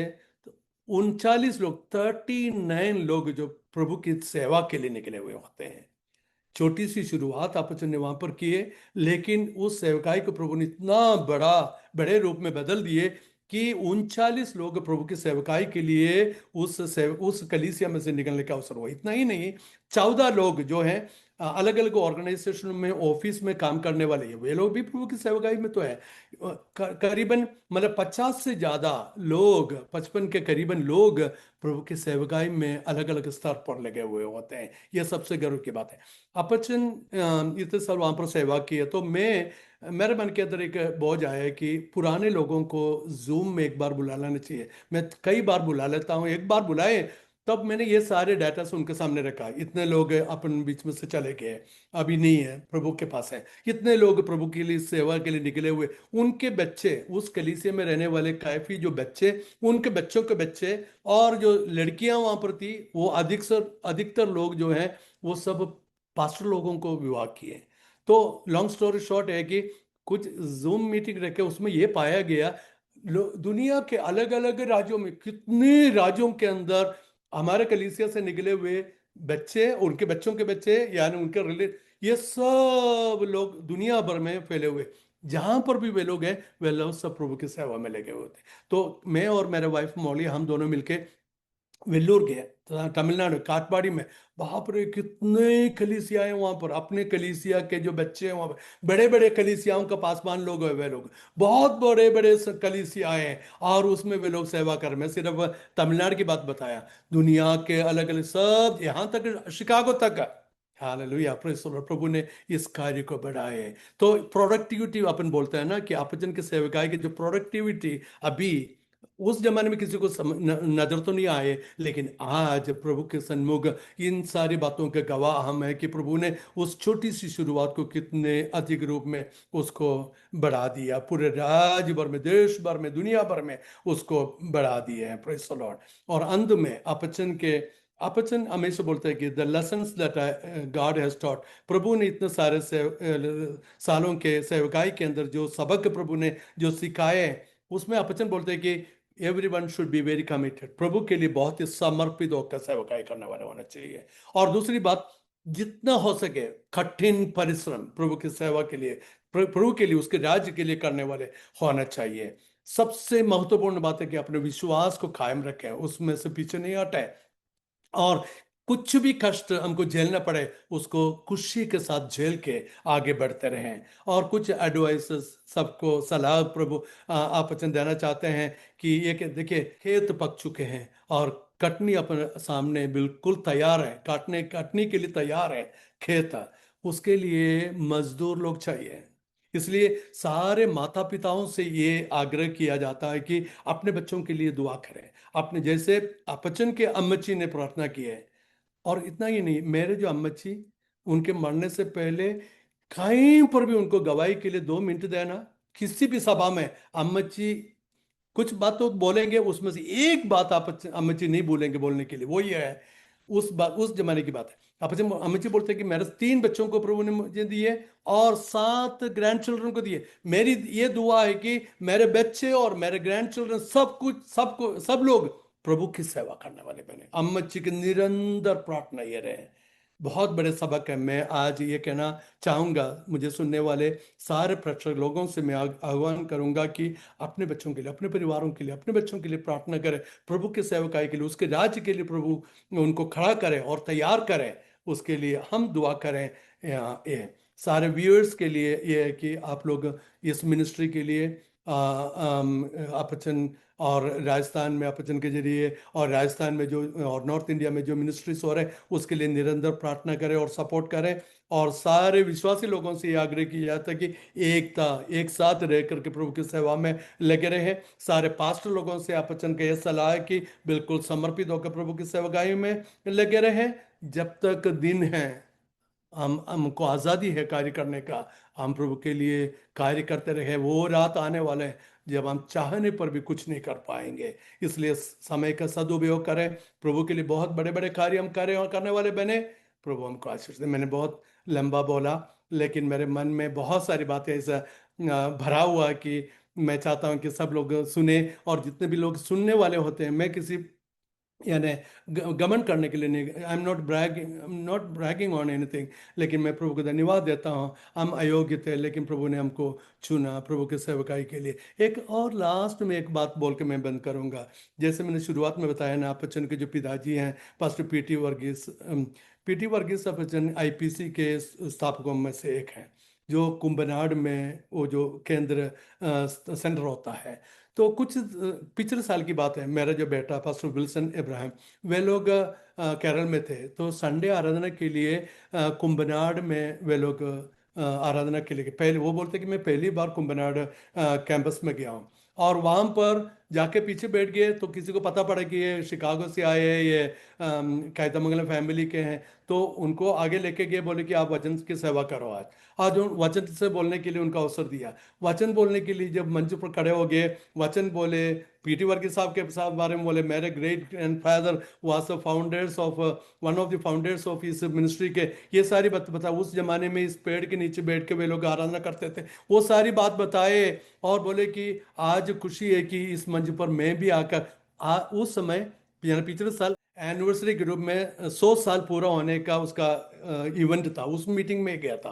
39 लोग, 39 लोग जो प्रभु की सेवा के लिए निकले हुए होते हैं। छोटी सी शुरुआत आपचन ने वहां पर की है, लेकिन उस सेवकाई को प्रभु ने इतना बड़े रूप में बदल दिए कि 39 लोग प्रभु की सेवकाई के लिए उस कलीसिया में से निकलने का अवसर हुआ। इतना ही नहीं, 14 लोग जो हैं अलग अलग ऑर्गेनाइजेशन में ऑफिस में काम करने वाले हैं, वे लोग भी प्रभु की सेवकाई में तो है। करीबन मतलब 50 से ज्यादा लोग, 55 के करीबन लोग प्रभु की सेवकाई में अलग अलग स्तर पर लगे हुए होते हैं। यह सबसे गर्व की बात है। अपचन इतने साल वहां पर सेवा की है, तो मेरे मन के अंदर एक बोझ आया है कि पुराने लोगों को जूम में एक बार बुला लेना चाहिए। मैं कई बार बुला लेता हूँ, एक बार बुलाए तब मैंने ये सारे डाटा से उनके सामने रखा, इतने लोग अपन बीच में से चले गए, अभी नहीं है, प्रभु के पास है। इतने लोग प्रभु के लिए सेवा के लिए निकले हुए, उनके बच्चे, उस कलीसिया में रहने वाले काफी जो बच्चे, उनके बच्चों के बच्चे, और जो लड़कियां वहां पर थी, वो अधिकतर लोग जो हैं वो सब पास्टर लोगों को विवाह किए। तो लॉन्ग स्टोरी शॉर्ट है कि कुछ जूम मीटिंग रखे, उसमें यह पाया गया दुनिया के अलग अलग राज्यों में, कितने राज्यों के अंदर हमारे कलीसिया से निकले हुए बच्चे, उनके बच्चों के बच्चे, यानी उनके रिलेट, ये सब लोग दुनिया भर में फैले हुए, जहां पर भी वे लोग हैं वे लोग सब प्रभु की सेवा में लगे हुए थे। तो मैं और मेरे वाइफ मौली, हम दोनों मिलके वेल्लूर गए, तमिलनाडु काटपाड़ी में। बाप रे, कितने कलीसियाएं वहां पर, अपने कलीसिया के जो बच्चे हैं वहां पर, बड़े बड़े कलीसियाओं का पासवान लोग हैं वे लोग, बहुत बड़े बड़े कलीसियाएं हैं, और उसमें वे लोग सेवा कर। मैं सिर्फ तमिलनाडु की बात बताया, दुनिया के अलग अलग सब, यहाँ तक शिकागो तक। हालेलुया, प्रेज़ द लॉर्ड, प्रभु ने इस कार्य को बढ़ाए। तो प्रोडक्टिविटी अपन बोलते हैं ना, कि आपचन के सेवकाई की जो प्रोडक्टिविटी अभी, उस जमाने में किसी को नजर तो नहीं आए, लेकिन आज प्रभु के सन्मुख इन सारी बातों के गवाह हम हैं कि प्रभु ने उस छोटी सी शुरुआत को कितने अधिक रूप में उसको बढ़ा दिया, पूरे राज्य भर में, देश भर में, दुनिया भर में उसको बढ़ा दिया है। Praise the Lord. और अंत में अपचन हमेशा बोलते हैं कि the lessons that God has taught, प्रभु ने इतने सारे सालों के सेवकाई के अंदर जो सबक प्रभु ने जो सिखाए, उसमें अपचन बोलते हैं कि everyone should be very committed, प्रभु के लिए बहुत ही समर्पित होकर सेवकाई करने वाले होना चाहिए। और दूसरी बात, जितना हो सके कठिन परिश्रम प्रभु की सेवा के लिए, प्रभु के लिए, उसके राज्य के लिए करने वाले होना चाहिए। सबसे महत्वपूर्ण बात है कि अपने विश्वास को कायम रखें, उसमें से पीछे नहीं हटें, और कुछ भी कष्ट हमको झेलना पड़े उसको खुशी के साथ झेल के आगे बढ़ते रहें। और कुछ एडवाइसेस, सबको सलाह प्रभु आप वचन देना चाहते हैं कि ये कि देखिए, खेत पक चुके हैं और कटनी अपने सामने बिल्कुल तैयार है, काटने काटने के लिए तैयार है खेत, उसके लिए मजदूर लोग चाहिए। इसलिए सारे माता पिताओं से ये आग्रह किया जाता है कि अपने बच्चों के लिए दुआ करें, अपने जैसे अपचन के अम्मची ने प्रार्थना की है। और इतना ही नहीं, मेरे जो अम्मची, उनके मरने से पहले कहीं पर भी उनको गवाही के लिए 2 मिनट देना, किसी भी सभा में अम्मची कुछ बात तो बोलेंगे, उसमें से एक बात आप अम्मची नहीं भूलेंगे बोलने के लिए, वो ये है, उस बात उस जमाने की बात है। आप अम्मची बोलते हैं कि मेरे 3 बच्चों को प्रभु ने मुझे दिए और 7 ग्रैंड चिल्ड्रन को दिए, मेरी ये दुआ है कि मेरे बच्चे और मेरे ग्रैंड चिल्ड्रन सब कुछ सबको सब लोग प्रभु की सेवा करने वाले बने। अम्मची की निरंतर प्रार्थना ये रहे। बहुत बड़े सबक है। मैं आज ये कहना चाहूंगा, मुझे सुनने वाले सारे प्रेक्षक लोगों से मैं आह्वान करूंगा कि अपने बच्चों के लिए, अपने परिवारों के लिए, अपने बच्चों के लिए प्रार्थना करें, प्रभु के सेवकाई के लिए, उसके राज्य के लिए प्रभु उनको खड़ा करे और तैयार करें, उसके लिए हम दुआ करें। ये सारे व्यूअर्स के लिए ये है कि आप लोग इस मिनिस्ट्री के लिए अपचन और राजस्थान में अपचन के जरिए, और राजस्थान में जो और नॉर्थ इंडिया में जो मिनिस्ट्रीज हो रहे हैं उसके लिए निरंतर प्रार्थना करें और सपोर्ट करें। और सारे विश्वासी लोगों से ये आग्रह किया जाता है कि एकता, एक साथ रह करके प्रभु की सेवा में लगे रहे। सारे पास्टर लोगों से अपचन का यह सलाह है कि बिल्कुल समर्पित होकर प्रभु की सेवकाई में लगे रहे। जब तक दिन है, हम हमको आज़ादी है कार्य करने का, हम प्रभु के लिए कार्य करते रहे। वो रात आने वाले हैं जब हम चाहने पर भी कुछ नहीं कर पाएंगे। इसलिए समय का सदुपयोग करें, प्रभु के लिए बहुत बड़े बड़े कार्य हम करें और करने वाले बने। प्रभु हमको आशीष दे। मैंने बहुत लंबा बोला, लेकिन मेरे मन में बहुत सारी बातें ऐसा भरा हुआ कि मैं चाहता हूँ कि सब लोग सुने, और जितने भी लोग सुनने वाले होते हैं, मैं किसी यानी गमन करने के लिए नहीं, I am not bragging on anything, लेकिन मैं प्रभु को धन्यवाद देता हूँ। हम अयोग्य थे, लेकिन प्रभु ने हमको चुना प्रभु के सेवकाई के लिए। एक और लास्ट में एक बात बोल के मैं बंद करूंगा। जैसे मैंने शुरुआत में बताया ना, अपचन के जो पिताजी हैं pastor PT Varghese, PT Varghese Appachan IPC के स्थापकों में से एक हैं, जो कुंभनाड में वो जो केंद्र सेंटर होता है। तो कुछ पिछले साल की बात है, मेरा जो बेटा पास्टर विल्सन इब्राहिम, वे लोग केरल में थे, तो संडे आराधना के लिए कुंभनाड में वे लोग आराधना के लिए पहले, वो बोलते कि मैं पहली बार कुंभनाड कैंपस में गया हूँ। और वहाँ पर जाके पीछे बैठ गए तो किसी को पता पड़ा कि ये शिकागो से आए हैं, ये कैतमंगलम फैमिली के हैं। तो उनको आगे लेके गए, बोले कि आप वचन की सेवा करो। आज आज वचन से बोलने के लिए उनका अवसर दिया। वचन बोलने के लिए जब मंच पर खड़े हो गए, वचन बोले, पीटी वर्गीस साहब के साथ बारे में बोले, मेरे great grandfather was the founders of one of the founders of इस मिनिस्ट्री के, ये सारी बात बता। उस जमाने में इस पेड़ के नीचे बैठ के वे लोग आराधना करते थे, वो सारी बात बताए। और बोले कि आज खुशी है कि इस मंच पर मैं भी आकर उस समय यानी पिछले साल एनिवर्सरी के रूप में 100 साल पूरा होने का उसका इवेंट था, उस मीटिंग में गया था।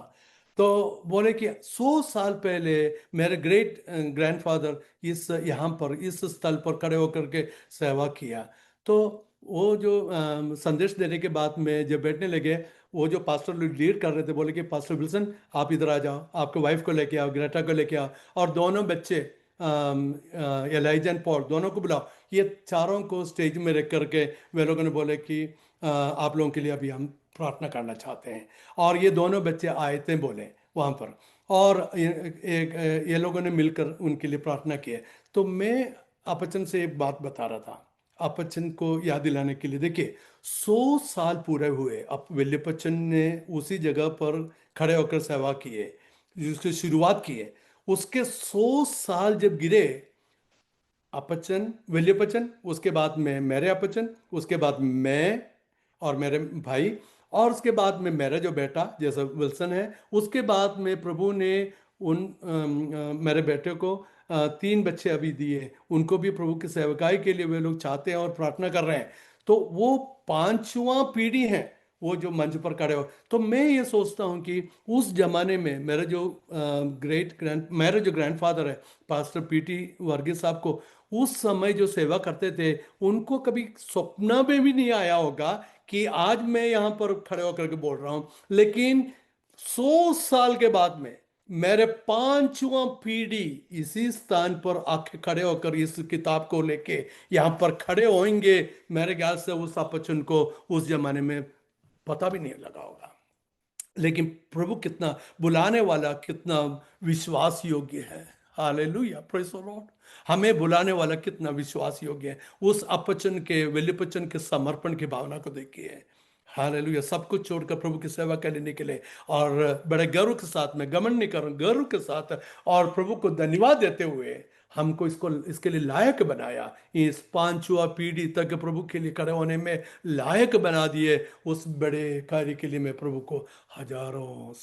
तो बोले कि 100 साल पहले मेरे ग्रेट ग्रैंडफादर इस यहाँ पर इस स्थल पर खड़े होकर के सेवा किया। तो वो जो संदेश देने के बाद में जब बैठने लगे, वो जो पास्टर लीड कर रहे थे बोले कि पास्टर विल्सन आप इधर आ जाओ, आपके वाइफ को लेके आओ, ग्रेटा को लेके आओ, और दोनों बच्चे एलाइजा एंड पॉल दोनों को बुलाओ। ये चारों को स्टेज में रख करके वे लोगों ने बोले कि आप लोगों के लिए अभी हम प्रार्थना करना चाहते हैं। और ये दोनों बच्चे आए थे बोले वहाँ पर, और ये लोगों ने मिलकर उनके लिए प्रार्थना की है। तो मैं अपचन से एक बात बता रहा था, अपचन को याद दिलाने के लिए। देखिए, 100 साल पूरे हुए, अब विल्यपचन ने उसी जगह पर खड़े होकर सेवा की है, जिसकी शुरुआत की है। उसके 100 साल जब गिरे, अपचन, विल्यपचन, उसके बाद में मेरे अपचन, उसके बाद मैं और मेरे भाई, और उसके बाद में मेरा जो बेटा जैसा विल्सन है, उसके बाद में प्रभु ने उन मेरे बेटे को 3 बच्चे अभी दिए, उनको भी प्रभु की सेवकाई के लिए वे लोग चाहते हैं और प्रार्थना कर रहे हैं। तो वो 5वां पीढ़ी है वो जो मंच पर खड़े हो। तो मैं ये सोचता हूँ कि उस जमाने में मेरे जो ग्रैंडफादर है पास्टर पीटी वर्गीस साहब को, उस समय जो सेवा करते थे, उनको कभी स्वप्न में भी नहीं आया होगा कि आज मैं यहाँ पर खड़े होकर के बोल रहा हूँ। लेकिन 100 साल के बाद में मेरे 5वां पीढ़ी इसी स्थान पर आके खड़े होकर इस किताब को लेके यहाँ पर खड़े होंगे। मेरे ख्याल से उस अपचन को उस जमाने में पता भी नहीं लगा होगा। लेकिन प्रभु कितना बुलाने वाला, कितना विश्वास योग्य है। Hallelujah, praise the Lord. हमें बुलाने वाला कितना विश्वास योग्य है। उस अपचन के, विलिपचन के समर्पण की भावना को देखिए। हालेलुया, सब कुछ छोड़कर प्रभु की सेवा करने निकले, और बड़े गर्व के साथ में, घमंड नहीं कर, गर्व के साथ, और प्रभु को धन्यवाद देते हुए हमको इसके लिए लायक बनाया। इस 5वां पीढ़ी तक प्रभु के लिए खड़े होने में लायक बना दिए। उस बड़े कार्य के लिए मैं प्रभु को हजारों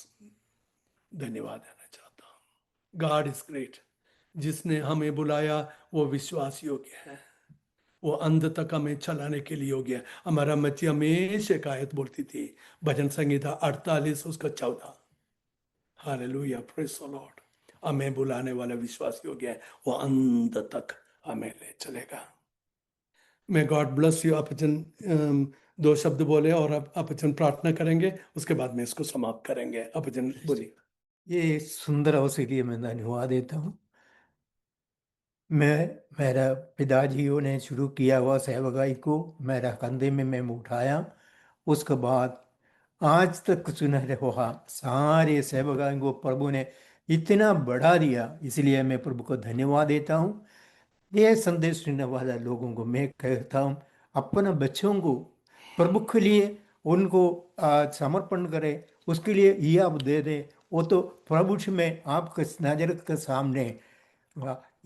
धन्यवाद देना चाहता हूँ। God is great. जिसने हमें बुलाया वो विश्वास योग्य है, वो अंत तक हमें चलाने के लिए योग्य है। हमारा मच्छी हमेशा एक आयत बोलती थी, भजन संहिता 48 उसका 14। Hallelujah, praise the Lord. हमें बुलाने वाला विश्वास योग्य है, वो अंत तक हमें ले चलेगा। मैं गॉड ब्लेस यू। अपचन 2 शब्द बोले और अब अपचन प्रार्थना करेंगे, उसके बाद में इसको समाप्त करेंगे। अपचन बोलिए। ये सुंदर अवसर के लिए मैं धन्यवाद देता हूँ। मैं मेरा पिताजियों ने शुरू किया हुआ सेवकाई को मेरा कंधे में मैं उठाया। उसके बाद आज तक सुनहरे हुआ सारे सेवकाई को प्रभु ने इतना बढ़ा दिया, इसलिए मैं प्रभु को धन्यवाद देता हूँ। ये संदेश सुनने वाले लोगों को मैं कहता हूँ, अपने बच्चों को प्रभु के लिए उनको समर्पण करें, उसके लिए ये आप दे दें। वो तो प्रभु में आपके नजर के सामने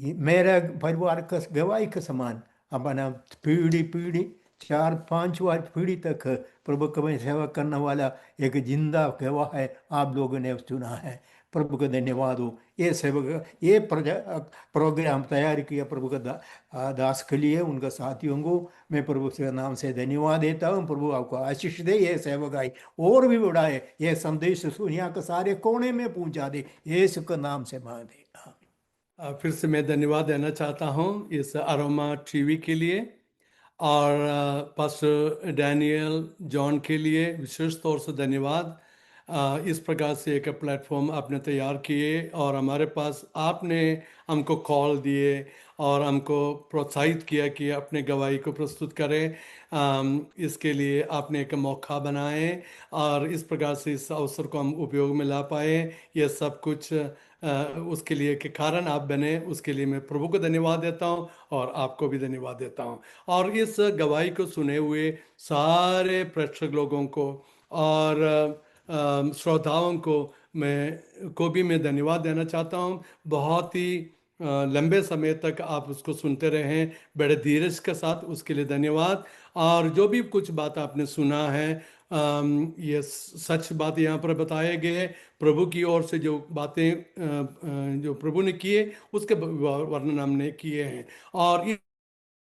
मेरा परिवार का गवाही के समान अपना पीढ़ी पीढ़ी 4-5 पीढ़ी तक प्रभु का सेवा करने वाला एक जिंदा गवाह है आप लोगों ने चुना है। प्रभु का धन्यवाद हो। ये सेवक ये प्रोग्राम तैयार किया प्रभु का दास के लिए, उनका साथियों को मैं प्रभु के नाम से धन्यवाद देता हूँ। प्रभु आपको आशीष दे, ये सेवकाई और भी बढ़ाए, ये संदेश दुनिया के सारे कोने में पहुंचा दे, यीशु के नाम से मांग दे। फिर से मैं धन्यवाद देना चाहता हूँ इस अरोमा टीवी के लिए, और पास्टर डैनियल जॉन के लिए विशेष तौर से धन्यवाद। इस प्रकार से एक प्लेटफॉर्म आपने तैयार किए, और हमारे पास आपने हमको कॉल दिए और हमको प्रोत्साहित किया कि अपने गवाही को प्रस्तुत करें। इसके लिए आपने एक मौका बनाए, और इस प्रकार से इस अवसर को हम उपयोग में ला पाए। यह सब कुछ उसके लिए के कारण आप बने, उसके लिए मैं प्रभु को धन्यवाद देता हूँ, और आपको भी धन्यवाद देता हूँ। और इस गवाही को सुने हुए सारे प्रेक्षक लोगों को और श्रोताओं को भी मैं धन्यवाद देना चाहता हूँ। बहुत ही लंबे समय तक आप उसको सुनते रहे बड़े धीरज के साथ, उसके लिए धन्यवाद। और जो भी कुछ बात आपने सुना है, ये सच बात यहाँ पर बताए गए, प्रभु की ओर से जो बातें जो प्रभु ने किए उसके वर्णन हमने किए हैं। और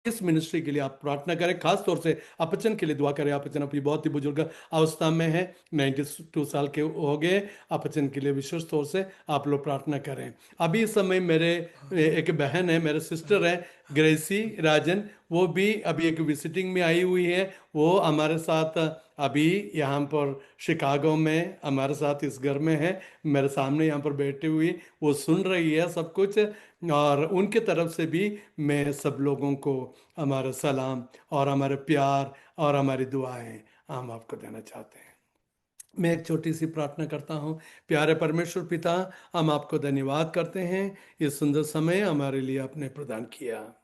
इस मिनिस्ट्री के लिए आप प्रार्थना करें, खास तौर से अपचन के लिए दुआ करें। अपचन अपनी बहुत ही बुजुर्ग अवस्था में है, 92 साल के हो गए। अपचन के लिए विशेष तौर से आप लोग प्रार्थना करें। अभी इस समय मेरे एक बहन है, मेरे सिस्टर है ग्रेसी राजन, वो भी अभी एक विजिटिंग में आई हुई है। वो हमारे साथ अभी यहाँ पर शिकागो में हमारे साथ इस घर में है, मेरे सामने यहाँ पर बैठी हुई, वो सुन रही है सब कुछ। और उनके तरफ से भी मैं सब लोगों को हमारा सलाम और हमारे प्यार और हमारी दुआएं हम आपको देना चाहते हैं। मैं एक छोटी सी प्रार्थना करता हूँ। प्यारे परमेश्वर पिता, हम आपको धन्यवाद करते हैं, ये सुंदर समय हमारे लिए आपने प्रदान किया।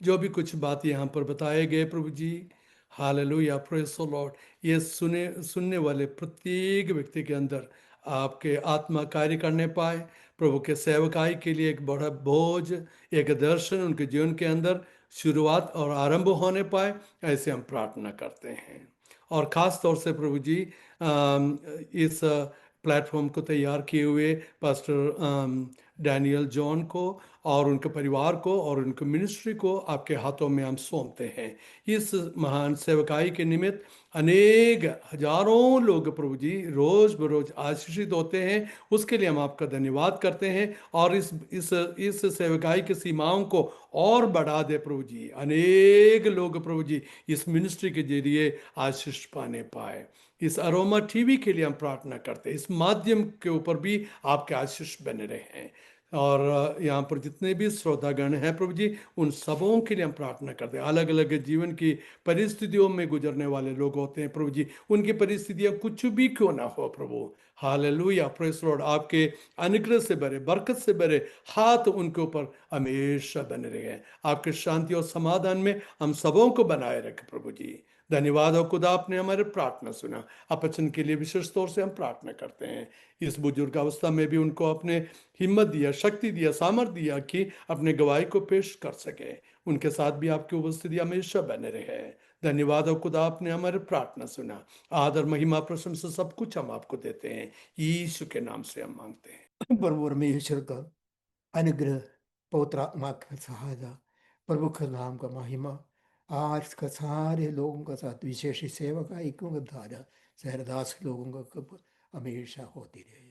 जो भी कुछ बात यहाँ पर बताए गए प्रभु जी, हालेलुया, प्रेज़ द लॉर्ड, ये सुनने वाले प्रत्येक व्यक्ति के अंदर आपके आत्मा कार्य करने पाए। प्रभु के सेवकाई के लिए एक बड़ा बोझ, एक दर्शन उनके जीवन के अंदर शुरुआत और आरंभ होने पाए, ऐसे हम प्रार्थना करते हैं। और ख़ास तौर से प्रभु जी, इस प्लेटफॉर्म को तैयार किए हुए पास्टर डैनियल जॉन को और उनके परिवार को और उनके मिनिस्ट्री को आपके हाथों में हम सौंपते हैं। इस महान सेवकाई के निमित्त अनेक हजारों लोग प्रभु जी रोज बरोज आशीषित होते हैं, उसके लिए हम आपका धन्यवाद करते हैं। और इस सेवकाई की सीमाओं को और बढ़ा दे प्रभु जी, अनेक लोग प्रभु जी इस मिनिस्ट्री के जरिए आशीष पाने पाए। इस अरोमा टीवी के लिए हम प्रार्थना करते हैं, इस माध्यम के ऊपर भी आपके आशीष बने रहे। और यहाँ पर जितने भी श्रोतागण हैं प्रभु जी, उन सबों के लिए हम प्रार्थना करते हैं। अलग अलग जीवन की परिस्थितियों में गुजरने वाले लोग होते हैं प्रभु जी, उनकी परिस्थितियां कुछ भी क्यों ना हो प्रभु, हालेलुया, प्रेज लॉर्ड, आपके अनुग्रह से भरे, बरकत से भरे हाथ उनके ऊपर हमेशा बने रहे। आपके शांति और समाधान में हम सबों को बनाए रखे प्रभु जी। धन्यवाद और खुदा, आपने हमारे प्रार्थना सुना। अपचन के लिए विशेष तौर से हम प्रार्थना करते हैं। इस बुजुर्ग अवस्था में भी उनको अपने हिम्मत दिया, शक्ति दिया, सामर्थ दिया कि अपने गवाही को पेश कर सके। उनके साथ भी आपकी उपस्थिति हमेशा बने रहे। धन्यवाद और खुदा, आपने हमारे प्रार्थना सुना। आदर महिमा प्रशंसा सब कुछ हम आपको देते हैं, यीशु के नाम से हम मांगते हैं। प्रभु परमेश्वर का अनुग्रह, पवित्र आत्मा का सहायता, प्रभु के नाम का महिमा आज का सारे लोगों का साथ, विशेष सेवा का एक धारा शहरदास लोगों का हमेशा होती रहे।